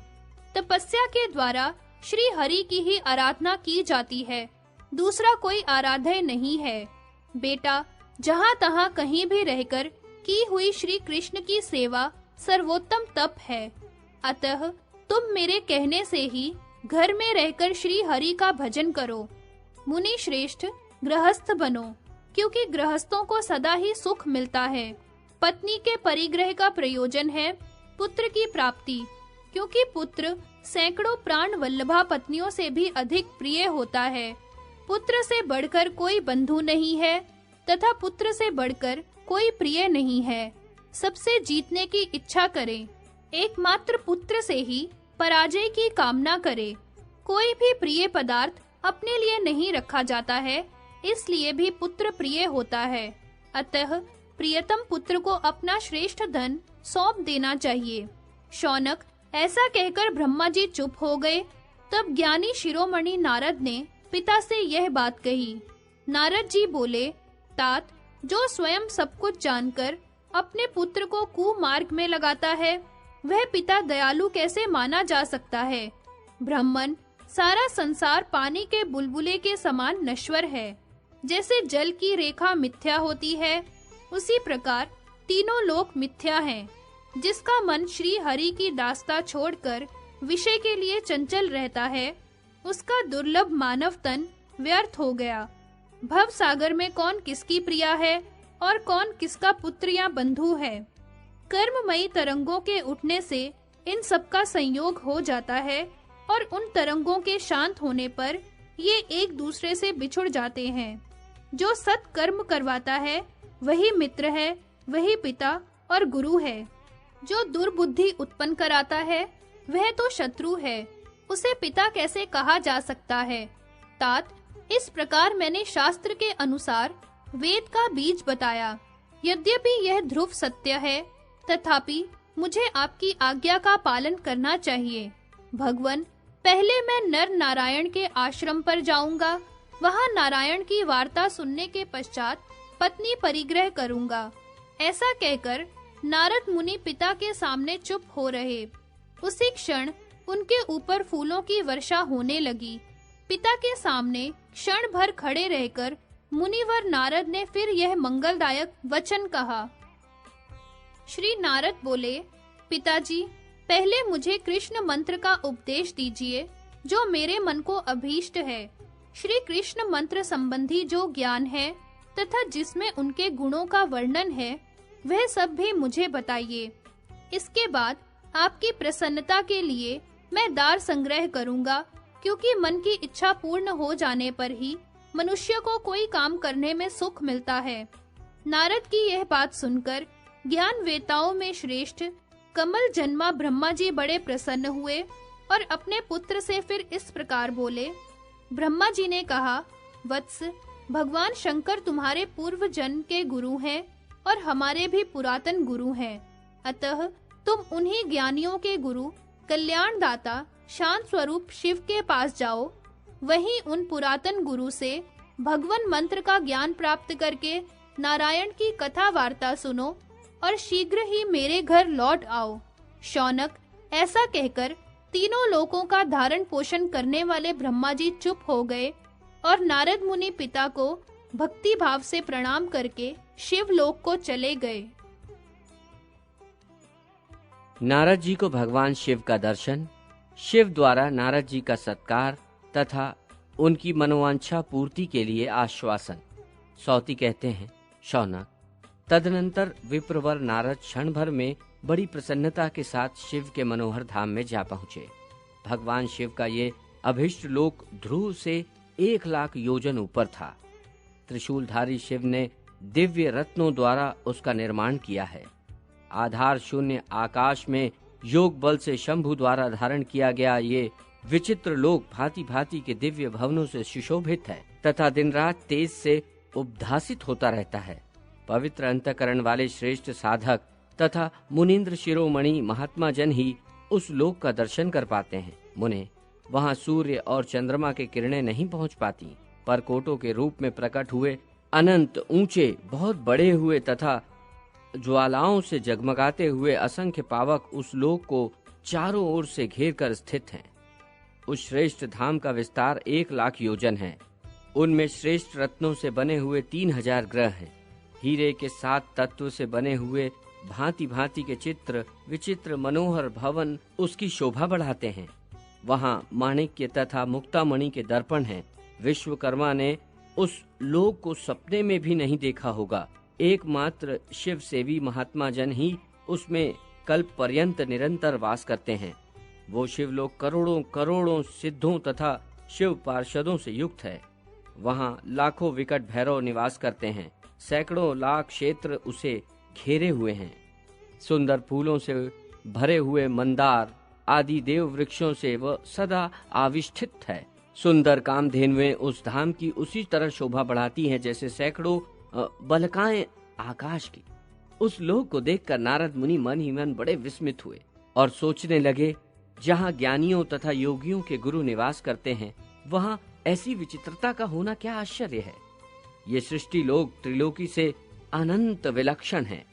तपस्या के द्वारा श्री हरि की ही आराधना की जाती है, दूसरा कोई आराध्य नहीं है। बेटा, जहाँ तहाँ कहीं भी रहकर की हुई श्री कृष्ण की सेवा सर्वोत्तम तप है। अतः तुम मेरे कहने से ही घर में रहकर श्री हरि का भजन करो। मुनि श्रेष्ठ, गृहस्थ बनो, क्योंकि गृहस्थों को सदा ही सुख मिलता है। पत्नी के परिग्रह का प्रयोजन है पुत्र की प्राप्ति, क्योंकि पुत्र सैकड़ों प्राण वल्लभा पत्नियों से भी अधिक प्रिय होता है। पुत्र से बढ़कर कोई बंधु नहीं है तथा पुत्र से बढ़कर कोई प्रिय नहीं है। सबसे जीतने की इच्छा करे, एकमात्र पुत्र से ही पराजय की कामना करे। कोई भी प्रिय पदार्थ अपने लिए नहीं रखा जाता है, इसलिए भी पुत्र प्रिय होता है। अतः प्रियतम पुत्र को अपना श्रेष्ठ धन सौंप देना चाहिए। शौनक, ऐसा कहकर ब्रह्मा जी चुप हो गए। तब ज्ञानी शिरोमणि नारद ने पिता से यह बात कही। नारद जी बोले, तात, जो स्वयं सब कुछ जानकर अपने पुत्र को कुमार्ग में लगाता है, वह पिता दयालु कैसे माना जा सकता है। ब्राह्मण, सारा संसार पानी के बुलबुले के समान नश्वर है। जैसे जल की रेखा मिथ्या होती है, उसी प्रकार तीनों लोक मिथ्या हैं। जिसका मन श्री हरि की दास्ता छोड़कर विषय के लिए चंचल रहता है, उसका दुर्लभ मानव तन व्यर्थ हो गया। भव सागर में कौन किसकी प्रिया है और कौन किसका पुत्र या बंधु है। कर्ममयी तरंगों के उठने से इन सब का संयोग हो जाता है और उन तरंगों के शांत होने पर ये एक दूसरे से बिछुड़ जाते हैं। जो सत कर्म करवाता है वही मित्र है, वही पिता और गुरु है। जो दुर्बुद्धि उत्पन्न कराता है वह तो शत्रु है, उसे पिता कैसे कहा जा सकता है। तात, इस प्रकार मैंने शास्त्र के अनुसार वेद का बीज बताया। यद्यपि यह ध्रुव सत्य है, तथापि मुझे आपकी आज्ञा का पालन करना चाहिए। भगवन, पहले मैं नर नारायण के आश्रम पर जाऊंगा। वहां नारायण की वार्ता सुनने के पश्चात पत्नी परिग्रह करूंगा। ऐसा कहकर नारद मुनि पिता के सामने चुप हो रहे। उसी क्षण उनके ऊपर फूलों की वर्षा होने लगी। पिता के सामने क्षण भर खड़े रहकर मुनिवर नारद ने फिर यह मंगलदायक वचन कहा। श्री नारद बोले, पिताजी, पहले मुझे कृष्ण मंत्र का उपदेश दीजिए, जो मेरे मन को अभीष्ट है। श्री कृष्ण मंत्र संबंधी जो ज्ञान है तथा जिसमें उनके गुणों का वर्णन है, वह सब भी मुझे बताइए। इसके बाद आपकी प्रसन्नता के लिए मैं दार संग्रह करूंगा, क्योंकि मन की इच्छा पूर्ण हो जाने पर ही मनुष्य को कोई काम करने में सुख मिलता है। नारद की यह बात सुनकर ज्ञान वेताओं में श्रेष्ठ कमल जन्मा ब्रह्मा जी बड़े प्रसन्न हुए और अपने पुत्र से फिर इस प्रकार बोले। ब्रह्मा जी ने कहा, वत्स, भगवान शंकर तुम्हारे पूर्व जन्म के गुरु हैं और हमारे भी पुरातन गुरु हैं। अतः तुम उन्हीं ज्ञानियों के गुरु कल्याण दाता शांत स्वरूप शिव के पास जाओ। वहीं उन पुरातन गुरु से भगवन मंत्र का ज्ञान प्राप्त करके नारायण की कथा वार्ता सुनो और शीघ्र ही मेरे घर लौट आओ। शौनक, ऐसा कहकर तीनों लोकों का धारण पोषण करने वाले ब्रह्मा जी चुप हो गए और नारद मुनि पिता को भक्ति भाव से प्रणाम करके शिवलोक को चले गए। नारद जी को भगवान शिव का दर्शन, शिव द्वारा नारद जी का सत्कार तथा उनकी मनोवांछा पूर्ति के लिए आश्वासन। सौती कहते हैं, शौनक, तदनंतर विप्रवर नारद क्षण भर में बड़ी प्रसन्नता के साथ शिव के मनोहर धाम में जा पहुंचे। भगवान शिव का ये अभिष्ट लोक ध्रुव से 1,00,000 योजन ऊपर था। त्रिशूलधारी शिव ने दिव्य रत्नों द्वारा उसका निर्माण किया है। आधार शून्य आकाश में योग बल से शंभु द्वारा धारण किया गया ये विचित्र लोक भांति भांति के दिव्य भवनों से सुशोभित है तथा दिन रात तेज से उद्भासित होता रहता है। पवित्र अंतकरण वाले श्रेष्ठ साधक तथा मुनीन्द्र शिरोमणि महात्मा जन ही उस लोक का दर्शन कर पाते हैं। मुने, वहाँ सूर्य और चंद्रमा के किरणें नहीं पहुँच पाती, पर कोटों के रूप में प्रकट हुए अनंत ऊंचे बहुत बड़े हुए तथा ज्वालाओं से जगमगाते हुए असंख्य पावक उस लोक को चारों ओर से घेर कर स्थित हैं। उस श्रेष्ठ धाम का विस्तार 1,00,000 योजन है। उनमें श्रेष्ठ रत्नों से बने हुए 3,000 ग्रह हैं। हीरे के 7 तत्व से बने हुए भांति भांति के चित्र विचित्र मनोहर भवन उसकी शोभा बढ़ाते हैं। वहाँ माणिक्य तथा मुक्तामणि के दर्पण हैं। विश्वकर्मा ने उस लोक को सपने में भी नहीं देखा होगा। एकमात्र शिव सेवी महात्मा जन ही उसमें कल्प पर्यंत निरंतर वास करते हैं। वो शिवलोक करोड़ों करोड़ों सिद्धों तथा शिव पार्षदों से युक्त है। वहाँ लाखों विकट भैरव निवास करते हैं। सैकड़ों लाख क्षेत्र उसे घेरे हुए हैं। सुंदर फूलों से भरे हुए मंदार आदि देव वृक्षों से वह सदा आविष्ठित है। सुंदर कामधेनुएं उस धाम की उसी तरह शोभा बढ़ाती हैं जैसे सैकड़ों बलकाएं आकाश की। उस लोक को देखकर नारद मुनि मन ही मन बड़े विस्मित हुए और सोचने लगे, जहाँ ज्ञानियों तथा योगियों के गुरु निवास करते हैं वहाँ ऐसी विचित्रता का होना क्या आश्चर्य है। ये सृष्टि लोक त्रिलोकी से अनंत विलक्षण है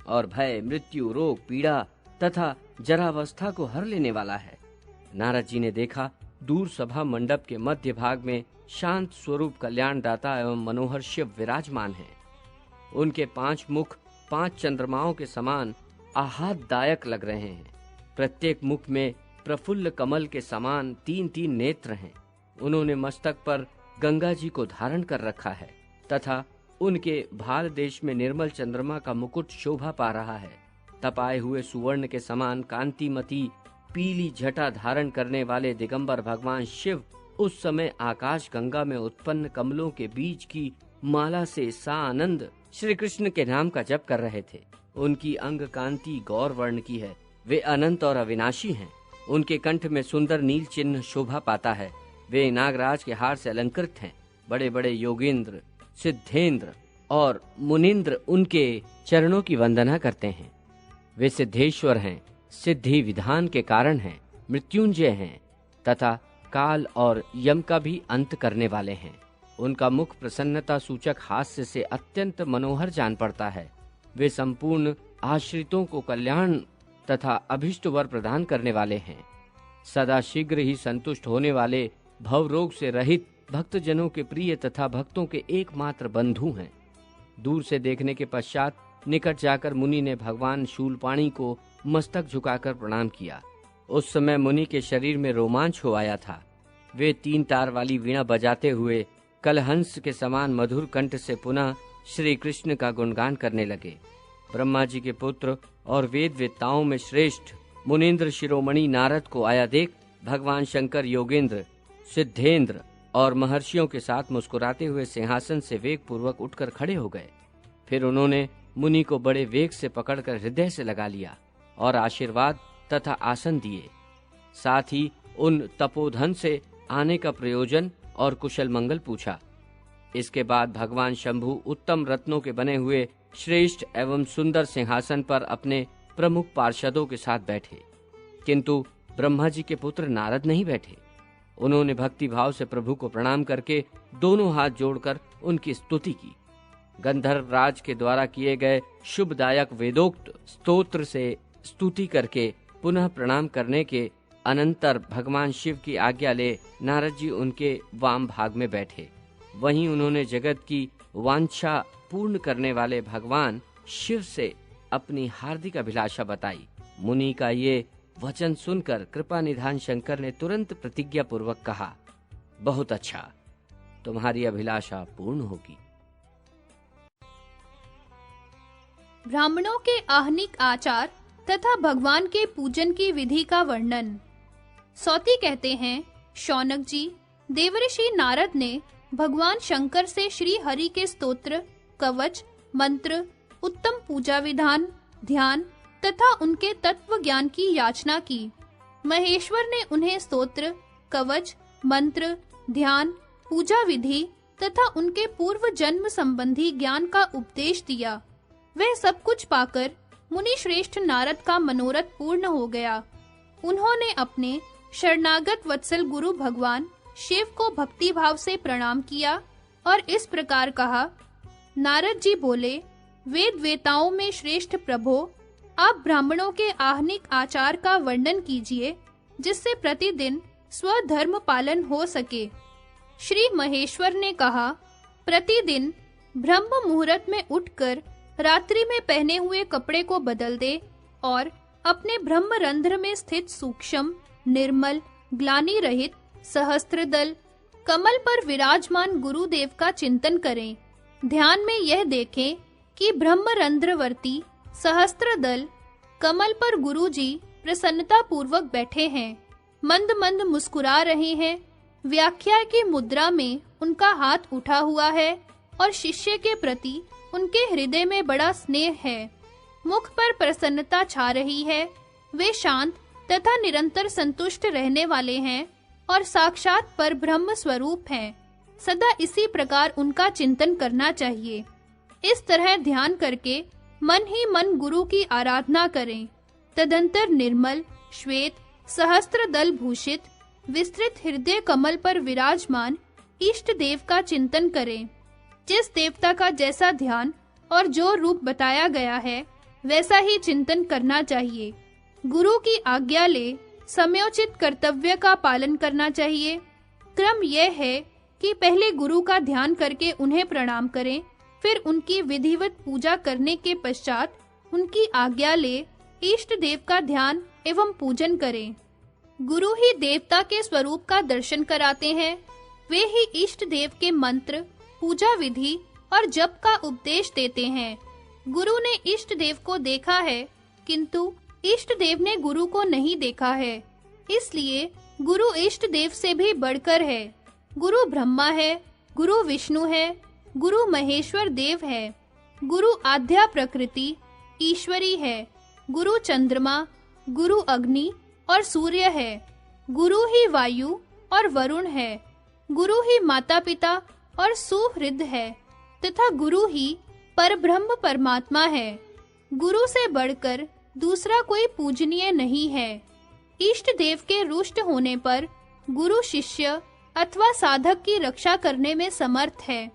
और भय, मृत्यु, रोग, पीड़ा तथा जरावस्था को हर लेने वाला है। नारद जी ने देखा, दूर सभा मंडप के मध्य भाग में शांत स्वरूप कल्याण दाता एवं मनोहर शिव विराजमान हैं। उनके 5 मुख 5 चंद्रमाओं के समान आह्लाददायक लग रहे हैं। प्रत्येक मुख में प्रफुल्ल कमल के समान 3-3 नेत्र हैं। उन्होंने मस्तक पर गंगा जी को धारण कर रखा है तथा उनके भाल देश में निर्मल चंद्रमा का मुकुट शोभा पा रहा है। तपाए हुए सुवर्ण के समान कांतिमती पीली जटा धारण करने वाले दिगंबर भगवान शिव उस समय आकाश गंगा में उत्पन्न कमलों के बीज की माला से सानंद श्री कृष्ण के नाम का जप कर रहे थे। उनकी अंग कांति गौर वर्ण की है। वे अनंत और अविनाशी हैं। उनके कंठ में सुंदर नील चिन्ह शोभा पाता है। वे नागराज के हार से अलंकृत हैं। बड़े बड़े योगेंद्र, सिद्धेंद्र और मुनिंद्र उनके चरणों की वंदना करते हैं। वे सिद्धेश्वर हैं, सिद्धि विधान के कारण हैं, मृत्युंजय हैं तथा काल और यम का भी अंत करने वाले हैं। उनका मुख प्रसन्नता सूचक हास्य से अत्यंत मनोहर जान पड़ता है। वे संपूर्ण आश्रितों को कल्याण तथा अभिष्ट वर प्रदान करने वाले हैं। सदा शीघ्र ही संतुष्ट होने वाले, भव रोग से रहित, भक्तजनों के प्रिय तथा भक्तों के एकमात्र बंधु हैं। दूर से देखने के पश्चात निकट जाकर मुनि ने भगवान शूलपाणी को मस्तक झुकाकर प्रणाम किया। उस समय मुनि के शरीर में रोमांच हो आया था। वे 3 तार वाली वीणा बजाते हुए कलहंस के समान मधुर कंठ से पुनः श्री कृष्ण का गुणगान करने लगे। ब्रह्मा जी के पुत्र और वेद वेत्ताओं में श्रेष्ठ मुनीन्द्र शिरोमणि नारद को आया देख भगवान शंकर योगेंद्र, सिद्धेंद्र और महर्षियों के साथ मुस्कुराते हुए सिंहासन से वेग पूर्वक उठकर खड़े हो गए। फिर उन्होंने मुनि को बड़े वेग से पकड़कर हृदय से लगा लिया और आशीर्वाद तथा आसन दिए। साथ ही उन तपोधन से आने का प्रयोजन और कुशल मंगल पूछा। इसके बाद भगवान शंभु उत्तम रत्नों के बने हुए श्रेष्ठ एवं सुंदर सिंहासन पर अपने प्रमुख पार्षदों के साथ बैठे, किंतु ब्रह्मा जी के पुत्र नारद नहीं बैठे। उन्होंने भक्ति भाव से प्रभु को प्रणाम करके दोनों हाथ जोड़कर उनकी स्तुति की। गंधर्व राज के द्वारा किए गए शुभदायक वेदोक्त स्तोत्र से स्तुति करके पुनः प्रणाम करने के अनंतर भगवान शिव की आज्ञा ले नारद जी उनके वाम भाग में बैठे। वहीं उन्होंने जगत की वांछा पूर्ण करने वाले भगवान शिव से अपनी हार्दिक अभिलाषा बताई। मुनि का ये वचन सुनकर कृपा निधान शंकर ने तुरंत प्रतिज्ञा पूर्वक कहा, बहुत अच्छा, तुम्हारी अभिलाषा पूर्ण होगी। ब्राह्मणों के आहनिक आचार तथा भगवान के पूजन की विधि का वर्णन। सौती कहते हैं, शौनक जी, देवर्षि नारद ने भगवान शंकर से श्री हरि के स्तोत्र, कवच, मंत्र, उत्तम पूजा विधान, ध्यान तथा उनके तत्व ज्ञान की याचना की। महेश्वर ने उन्हें स्तोत्र, कवच, मंत्र, ध्यान, पूजा विधि तथा उनके पूर्व जन्म संबंधी ज्ञान का उपदेश दिया। वह सब कुछ पाकर मुनि श्रेष्ठ नारद का मनोरथ पूर्ण हो गया। उन्होंने अपने शरणागत वत्सल गुरु भगवान शिव को भक्ति भाव से प्रणाम किया और इस प्रकार कहा। नारद जी बोले, वेद वेताओं में श्रेष्ठ प्रभो, आप ब्राह्मणों के आहनिक आचार का वर्णन कीजिए, जिससे प्रतिदिन स्वधर्म पालन हो सके। श्री महेश्वर ने कहा, प्रतिदिन ब्रह्म मुहूर्त में उठकर रात्रि में पहने हुए कपड़े को बदल दे और अपने ब्रह्म रंध्र में स्थित सूक्ष्म, निर्मल, ग्लानि रहित सहस्त्रदल कमल पर विराजमान गुरुदेव का चिंतन करें। ध्यान में यह देखें कि ब्रह्म रंध्रवर्ती सहस्त्रदल कमल पर गुरुजी प्रसन्नता पूर्वक बैठे हैं, मंद मंद मुस्कुरा रहे हैं। व्याख्या की मुद्रा में उनका हाथ उठा हुआ है और शिष्य के प्रति उनके हृदय में बड़ा स्नेह है। मुख पर प्रसन्नता छा रही है। वे शांत तथा निरंतर संतुष्ट रहने वाले हैं और साक्षात पर ब्रह्म स्वरूप हैं। सदा इसी प्रकार उनका चिंतन करना चाहिए। इस तरह ध्यान करके मन ही मन गुरु की आराधना करें। तदंतर निर्मल, श्वेत, सहस्त्र दल भूषित, विस्तृत हृदय कमल पर विराजमान इष्ट देव का चिंतन करें। जिस देवता का जैसा ध्यान और जो रूप बताया गया है, वैसा ही चिंतन करना चाहिए। गुरु की आज्ञा ले समयोचित कर्तव्य का पालन करना चाहिए। क्रम यह है कि पहले गुरु का ध्यान करके उन्हें प्रणाम करें, फिर उनकी विधिवत पूजा करने के पश्चात उनकी आज्ञा ले इष्ट देव का ध्यान एवं पूजन करें। गुरु ही देवता के स्वरूप का दर्शन कराते हैं। वे ही इष्ट देव के मंत्र, पूजा विधि और जप का उपदेश देते हैं। गुरु ने इष्ट देव को देखा है, किंतु इष्ट देव ने गुरु को नहीं देखा है। इसलिए गुरु इष्ट देव से भी बढ़कर है। गुरु ब्रह्मा है, गुरु विष्णु है, गुरु महेश्वर देव है, गुरु आद्या प्रकृति ईश्वरी है, गुरु चंद्रमा, गुरु अग्नि और सूर्य है, गुरु ही वायु और वरुण है, गुरु ही माता पिता और सुहृद है तथा गुरु ही परब्रह्म परमात्मा है। गुरु से बढ़कर दूसरा कोई पूजनीय नहीं है। इष्ट देव के रुष्ट होने पर गुरु शिष्य अथवा साधक की रक्षा करने में समर्थ है,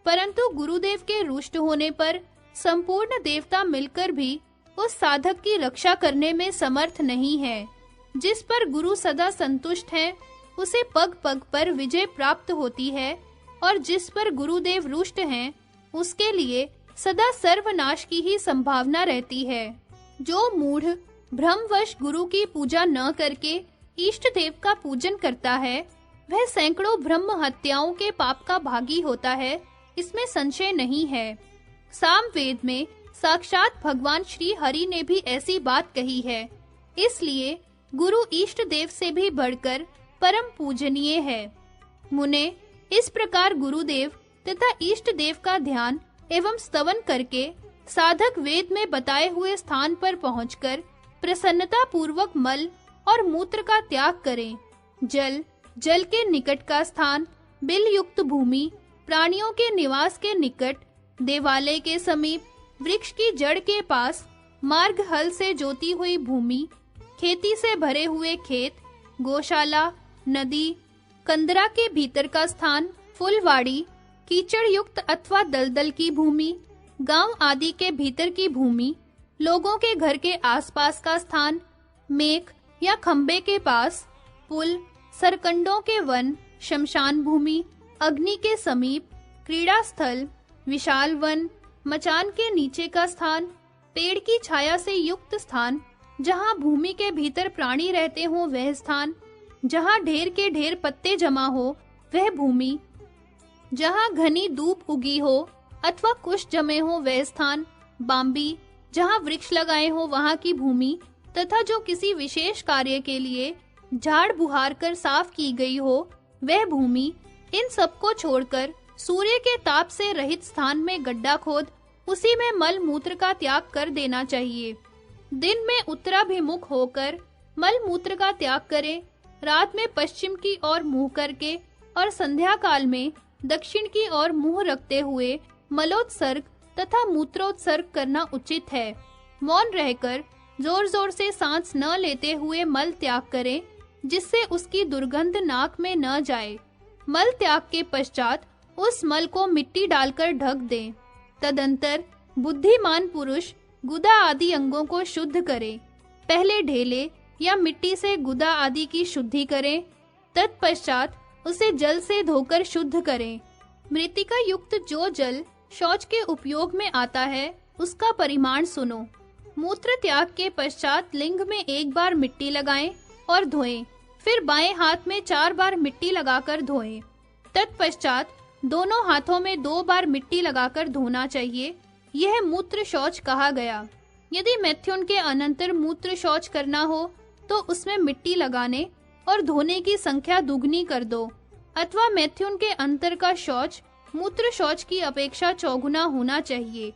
परंतु गुरुदेव के रुष्ट होने पर संपूर्ण देवता मिलकर भी उस साधक की रक्षा करने में समर्थ नहीं है। जिस पर गुरु सदा संतुष्ट है, उसे पग पग पर विजय प्राप्त होती है, और जिस पर गुरुदेव रुष्ट हैं, उसके लिए सदा सर्वनाश की ही संभावना रहती है। जो मूढ़ भ्रमवश गुरु की पूजा न करके इष्ट देव का पूजन करता है, वह सैकड़ों ब्रह्म हत्याओं के पाप का भागी होता है, इसमें संशय नहीं है। सामवेद में साक्षात भगवान श्री हरि ने भी ऐसी बात कही है। इसलिए गुरु इष्ट देव से भी बढ़कर परम पूजनीय है। मुने इस प्रकार गुरुदेव तथा इष्ट देव का ध्यान एवं स्तवन करके साधक वेद में बताए हुए स्थान पर पहुंचकर प्रसन्नता पूर्वक मल और मूत्र का त्याग करें। जल के निकट का स्थान, बिल युक्त भूमि, प्राणियों के निवास के निकट, देवालय के समीप, वृक्ष की जड़ के पास, मार्ग हल से जोती हुई भूमि, खेती से भरे हुए खेत, गौशाला, नदी, कंदरा के भीतर का स्थान, फुलवाड़ी, कीचड़ युक्त अथवा दलदल की भूमि, गांव आदि के भीतर की भूमि, लोगों के घर के आसपास का स्थान, मेख या खंबे के पास, पुल, सरकंडों के वन, शमशान भूमि, अग्नि के समीप, क्रीड़ा स्थल, विशाल वन, मचान के नीचे का स्थान, पेड़ की छाया से युक्त स्थान, जहां भूमि के भीतर प्राणी रहते हो वह स्थान, जहां ढेर के ढेर पत्ते जमा हो वह भूमि, जहां घनी धूप उगी हो अथवा कुश जमे हो वह स्थान, बाम्बी, जहां वृक्ष लगाए हो वहां की भूमि, तथा जो किसी विशेष कार्य के लिए झाड़ बुहार कर साफ की गई हो वह भूमि, इन सबको छोड़कर सूर्य के ताप से रहित स्थान में गड्ढा खोद उसी में मल मूत्र का त्याग कर देना चाहिए। दिन में उत्तराभिमुख होकर मल मूत्र का त्याग करें, रात में पश्चिम की ओर मुंह करके और संध्या काल में दक्षिण की ओर मुंह रखते हुए मलोत्सर्ग तथा मूत्रोत्सर्ग करना उचित है। मौन रहकर जोर-जोर से सांस न लेते हुए मल त्याग करें, जिससे उसकी दुर्गंध नाक में न जाए। मल त्याग के पश्चात उस मल को मिट्टी डालकर ढक दें। तदंतर बुद्धिमान पुरुष गुदा आदि अंगों को शुद्ध करे। पहले ढेले या मिट्टी से गुदा आदि की शुद्धि करें, तत्पश्चात उसे जल से धोकर शुद्ध करें। मृतिका युक्त जो जल शौच के उपयोग में आता है उसका परिमाण सुनो। मूत्र त्याग के पश्चात लिंग में 1 बार मिट्टी लगाएं और धोएं, फिर बाएं हाथ में 4 बार मिट्टी लगाकर धोएं। तत्पश्चात दोनों हाथों में 2 बार मिट्टी लगाकर धोना चाहिए। यह मूत्र शौच कहा गया। यदि मैथुन के अनंतर मूत्र शौच करना हो तो उसमें मिट्टी लगाने और धोने की संख्या दुगनी कर दो, अथवा मैथुन के अंतर का शौच मूत्र शौच की अपेक्षा चौगुना होना चाहिए।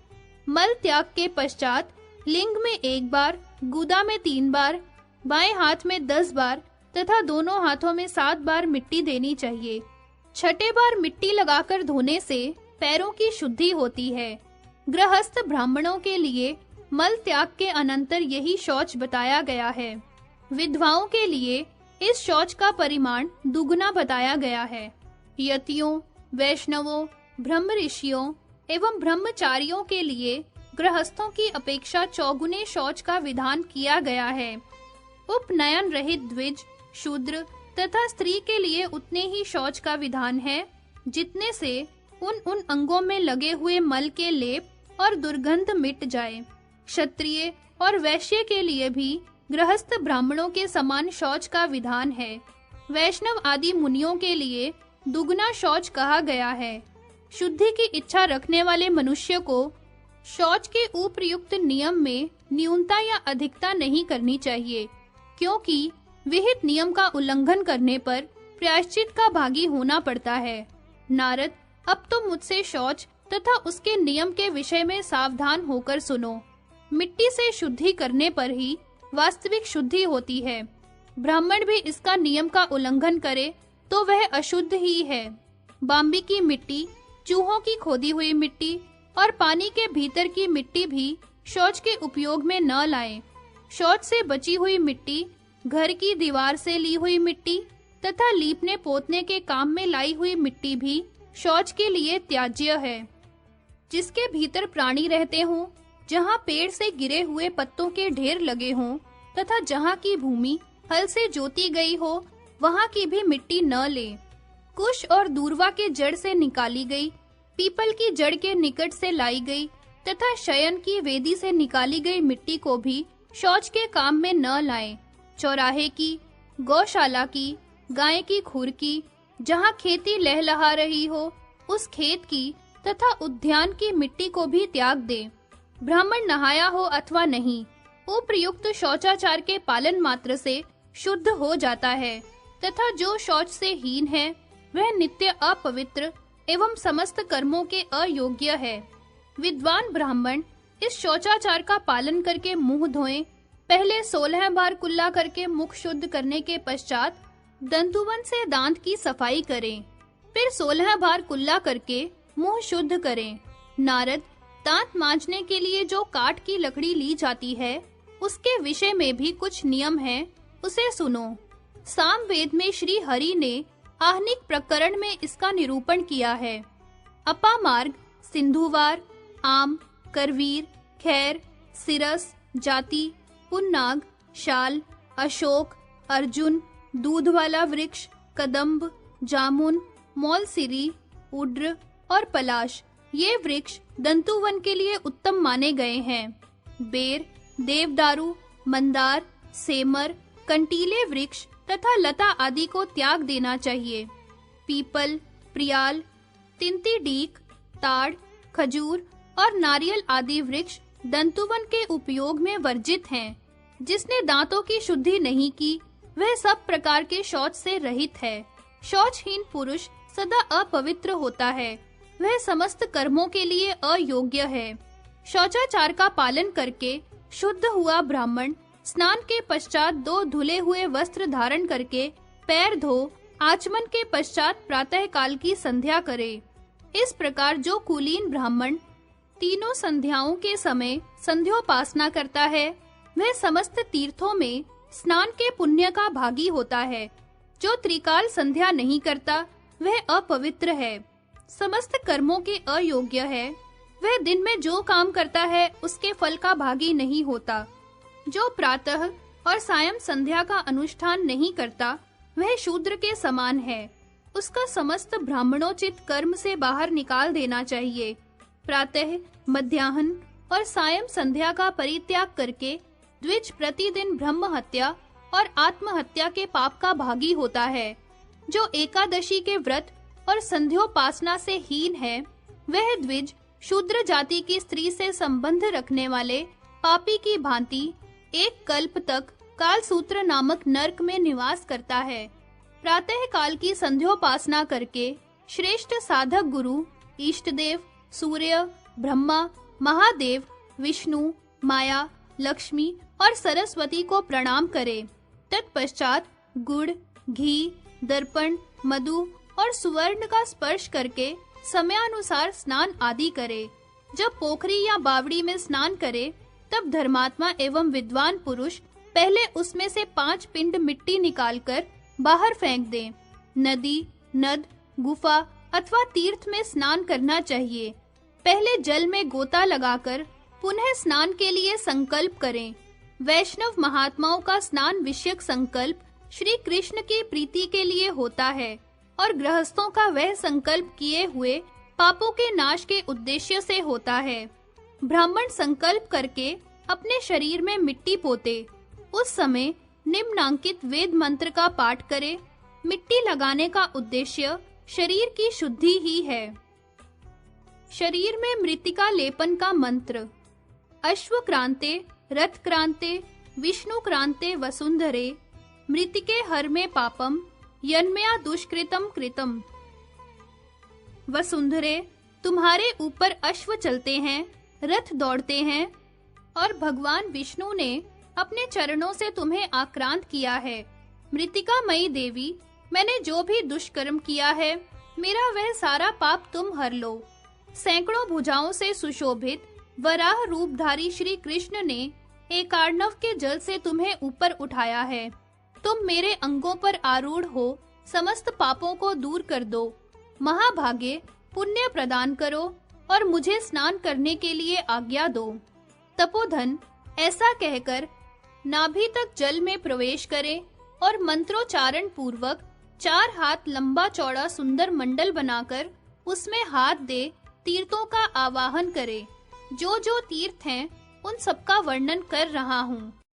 मल त्याग के पश्चात लिंग में 1 बार, गुदा में 3 बार, बाएं हाथ में 10 बार तथा दोनों हाथों में 7 बार मिट्टी देनी चाहिए। छठे बार मिट्टी लगाकर धोने से पैरों की शुद्धि होती है। गृहस्थ ब्राह्मणों के लिए मल त्याग के अनंतर यही शौच बताया गया है। विधवाओं के लिए इस शौच का परिमाण दुगना बताया गया है। यतियों, वैष्णवों, ब्रह्म ऋषियों एवं ब्रह्मचारियों के लिए गृहस्थों की अपेक्षा चौगुने शौच का विधान किया गया है। उपनयन रहित द्विज, शूद्र तथा स्त्री के लिए उतने ही शौच का विधान है जितने से उन अंगों में लगे हुए मल के लेप और दुर्गंध मिट जाए। क्षत्रिय और वैश्य के लिए भी गृहस्थ ब्राह्मणों के समान शौच का विधान है। वैष्णव आदि मुनियों के लिए दुगना शौच कहा गया है। शुद्धि की इच्छा रखने वाले मनुष्य को शौच के उपयुक्त नियम में न्यूनता या अधिकता नहीं करनी चाहिए, क्योंकि विहित नियम का उल्लंघन करने पर प्रायश्चित का भागी होना पड़ता है। नारद, अब तुम मुझसे शौच तथा उसके नियम के विषय में सावधान होकर सुनो। मिट्टी से शुद्धि करने पर ही वास्तविक शुद्धि होती है। ब्राह्मण भी इसका नियम का उल्लंघन करे तो वह अशुद्ध ही है। बाम्बी की मिट्टी, चूहों की खोदी हुई मिट्टी और पानी के भीतर की मिट्टी भी शौच के उपयोग में न लाएं। शौच से बची हुई मिट्टी, घर की दीवार से ली हुई मिट्टी तथा लीपने पोतने के काम में लाई हुई मिट्टी भी शौच के लिए त्याज्य है। जिसके भीतर प्राणी रहते हों, जहाँ पेड़ से गिरे हुए पत्तों के ढेर लगे हों तथा जहाँ की भूमि हल से जोती गई हो, वहाँ की भी मिट्टी न ले। कुश और दूर्वा के जड़ से निकाली गई, पीपल की जड़ के निकट से लाई गई तथा शयन की वेदी से निकाली गई मिट्टी को भी शौच के काम में न लाएं। चौराहे की, गौशाला की, गाय की खुर की, जहाँ खेती लहलहा रही हो, उस खेत की तथा उद्यान की मिट्टी को भी त्याग दे। ब्राह्मण नहाया हो अथवा नहीं, उपयुक्त शौचाचार के पालन मात्र से शुद्ध हो जाता है, तथा जो शौच से हीन है वह नित्य अपवित्र एवं समस्त कर्मों के अयोग्य है। विद्वान ब्राह्मण इस शौचाचार का पालन करके मुंह धोएं, पहले 16 बार कुल्ला करके मुख शुद्ध करने के पश्चात दंतुवन से दांत की सफाई करें, फिर 16 बार कुल्ला करके मुंह शुद्ध करें। नारद, दांत मांजने के लिए जो काठ की लकड़ी ली जाती है, उसके विषय में भी कुछ नियम है, उसे सुनो। सामवेद में श्री हरि ने आहनिक प्रकरण में इसका निरूपण किया है। अपामार्ग, सिंधुवार, आम, करवीर, खैर, सिरस, जाति, पुन्नाग, शाल, अशोक, अर्जुन, दूध वाला वृक्ष, कदम्ब, जामुन, मौलसिरी, उड्र और पलाश, ये वृक्ष दंतुवन के लिए उत्तम माने गए हैं। बेर, देवदारू, मंदार, सेमर, कंटीले वृक्ष तथा लता आदि को त्याग देना चाहिए। पीपल, प्रियाल, तिंतीडीक, ताड़, खजूर और नारियल आदि वृक्ष दंतुवन के उपयोग में वर्जित हैं। जिसने दांतों की शुद्धि नहीं की, वह सब प्रकार के शौच से रहित है। शौचहीन पुरुष सदा अपवित्र होता है, वह समस्त कर्मों के लिए अयोग्य है। शौचाचार का पालन करके शुद्ध हुआ ब्राह्मण स्नान के पश्चात 2 धुले हुए वस्त्र धारण करके पैर धो आचमन के पश्चात प्रातः काल की संध्या करे। इस प्रकार जो कुलीन ब्राह्मण तीनों संध्याओं के समय संध्योपासना करता है, वह समस्त तीर्थों में स्नान के पुण्य का भागी होता है। जो त्रिकाल संध्या नहीं करता, वह अपवित्र है, समस्त कर्मों के अयोग्य है। वह दिन में जो काम करता है, उसके फल का भागी नहीं होता। जो प्रातः और सायं संध्या का अनुष्ठान नहीं करता, वह शूद्र के समान है। उसका समस्त ब्राह्मणोचित कर्म से बाहर निकाल देना चाहिए। प्रातः, मध्याह्न और सायं संध्या का परित्याग करके द्विज प्रतिदिन ब्रह्म हत्या और आत्महत्या के पाप का भागी होता है। जो एकादशी के व्रत और संध्योपासना से हीन है, वह द्विज शूद्र जाति की स्त्री से संबंध रखने वाले पापी की भांति एक कल्प तक कालसूत्र नामक नरक में निवास करता है। प्रातः काल की संध्योपासना करके श्रेष्ठ साधक गुरु, इष्ट देव, सूर्य, ब्रह्मा, महादेव, विष्णु, माया, लक्ष्मी और सरस्वती को प्रणाम करे। तत्पश्चात गुड़, घी, दर्पण, मधु और सुवर्ण का स्पर्श करके समयानुसार स्नान आदि करे। जब पोखरी या बावड़ी में स्नान करे, तब धर्मात्मा एवं विद्वान पुरुष पहले उसमें से 5 पिंड मिट्टी निकालकर बाहर फेंक दें। नदी, नद, गुफा अथवा तीर्थ में स्नान करना चाहिए। पहले जल में गोता लगाकर पुनः स्नान के लिए संकल्प करें। वैष्णव महात्माओं का स्नान विषयक संकल्प श्री कृष्ण की प्रीति के लिए होता है और गृहस्थों का वह संकल्प किए हुए पापों के नाश के उद्देश्य से होता है। ब्राह्मण संकल्प करके अपने शरीर में मिट्टी पोते, उस समय निम्नांकित वेद मंत्र का पाठ करे। मिट्टी लगाने का उद्देश्य शरीर की शुद्धि ही है। शरीर में मृतिका लेपन का मंत्र: अश्व क्रांते, रथ क्रांते, विष्णु क्रांते वसुंधरे, मृतिके हर में पापम, यन्मया दुष्कृतम कृतम। वसुंधरे, तुम्हारे ऊपर अश्व चलते हैं, रथ दौड़ते हैं और भगवान विष्णु ने अपने चरणों से तुम्हें आक्रांत किया है। मृतिका मई देवी, मैंने जो भी दुष्कर्म किया है, मेरा वह सारा पाप तुम हर लो। सैकड़ों भुजाओं से सुशोभित वराह रूपधारी श्री कृष्ण ने एकार्णव के जल से तुम्हें ऊपर उठाया है। तुम मेरे अंगों पर आरूढ़ हो समस्त पापों को दूर कर दो। महाभागे, पुण्य प्रदान करो और मुझे स्नान करने के लिए आज्ञा दो। तपोधन, ऐसा कहकर नाभि तक जल में प्रवेश करे और मंत्रोच्चारण पूर्वक 4 हाथ लंबा चौड़ा सुंदर मंडल बनाकर उसमें हाथ दे तीर्थों का आवाहन करे। जो जो तीर्थ हैं, उन सबका वर्णन कर रहा हूँ।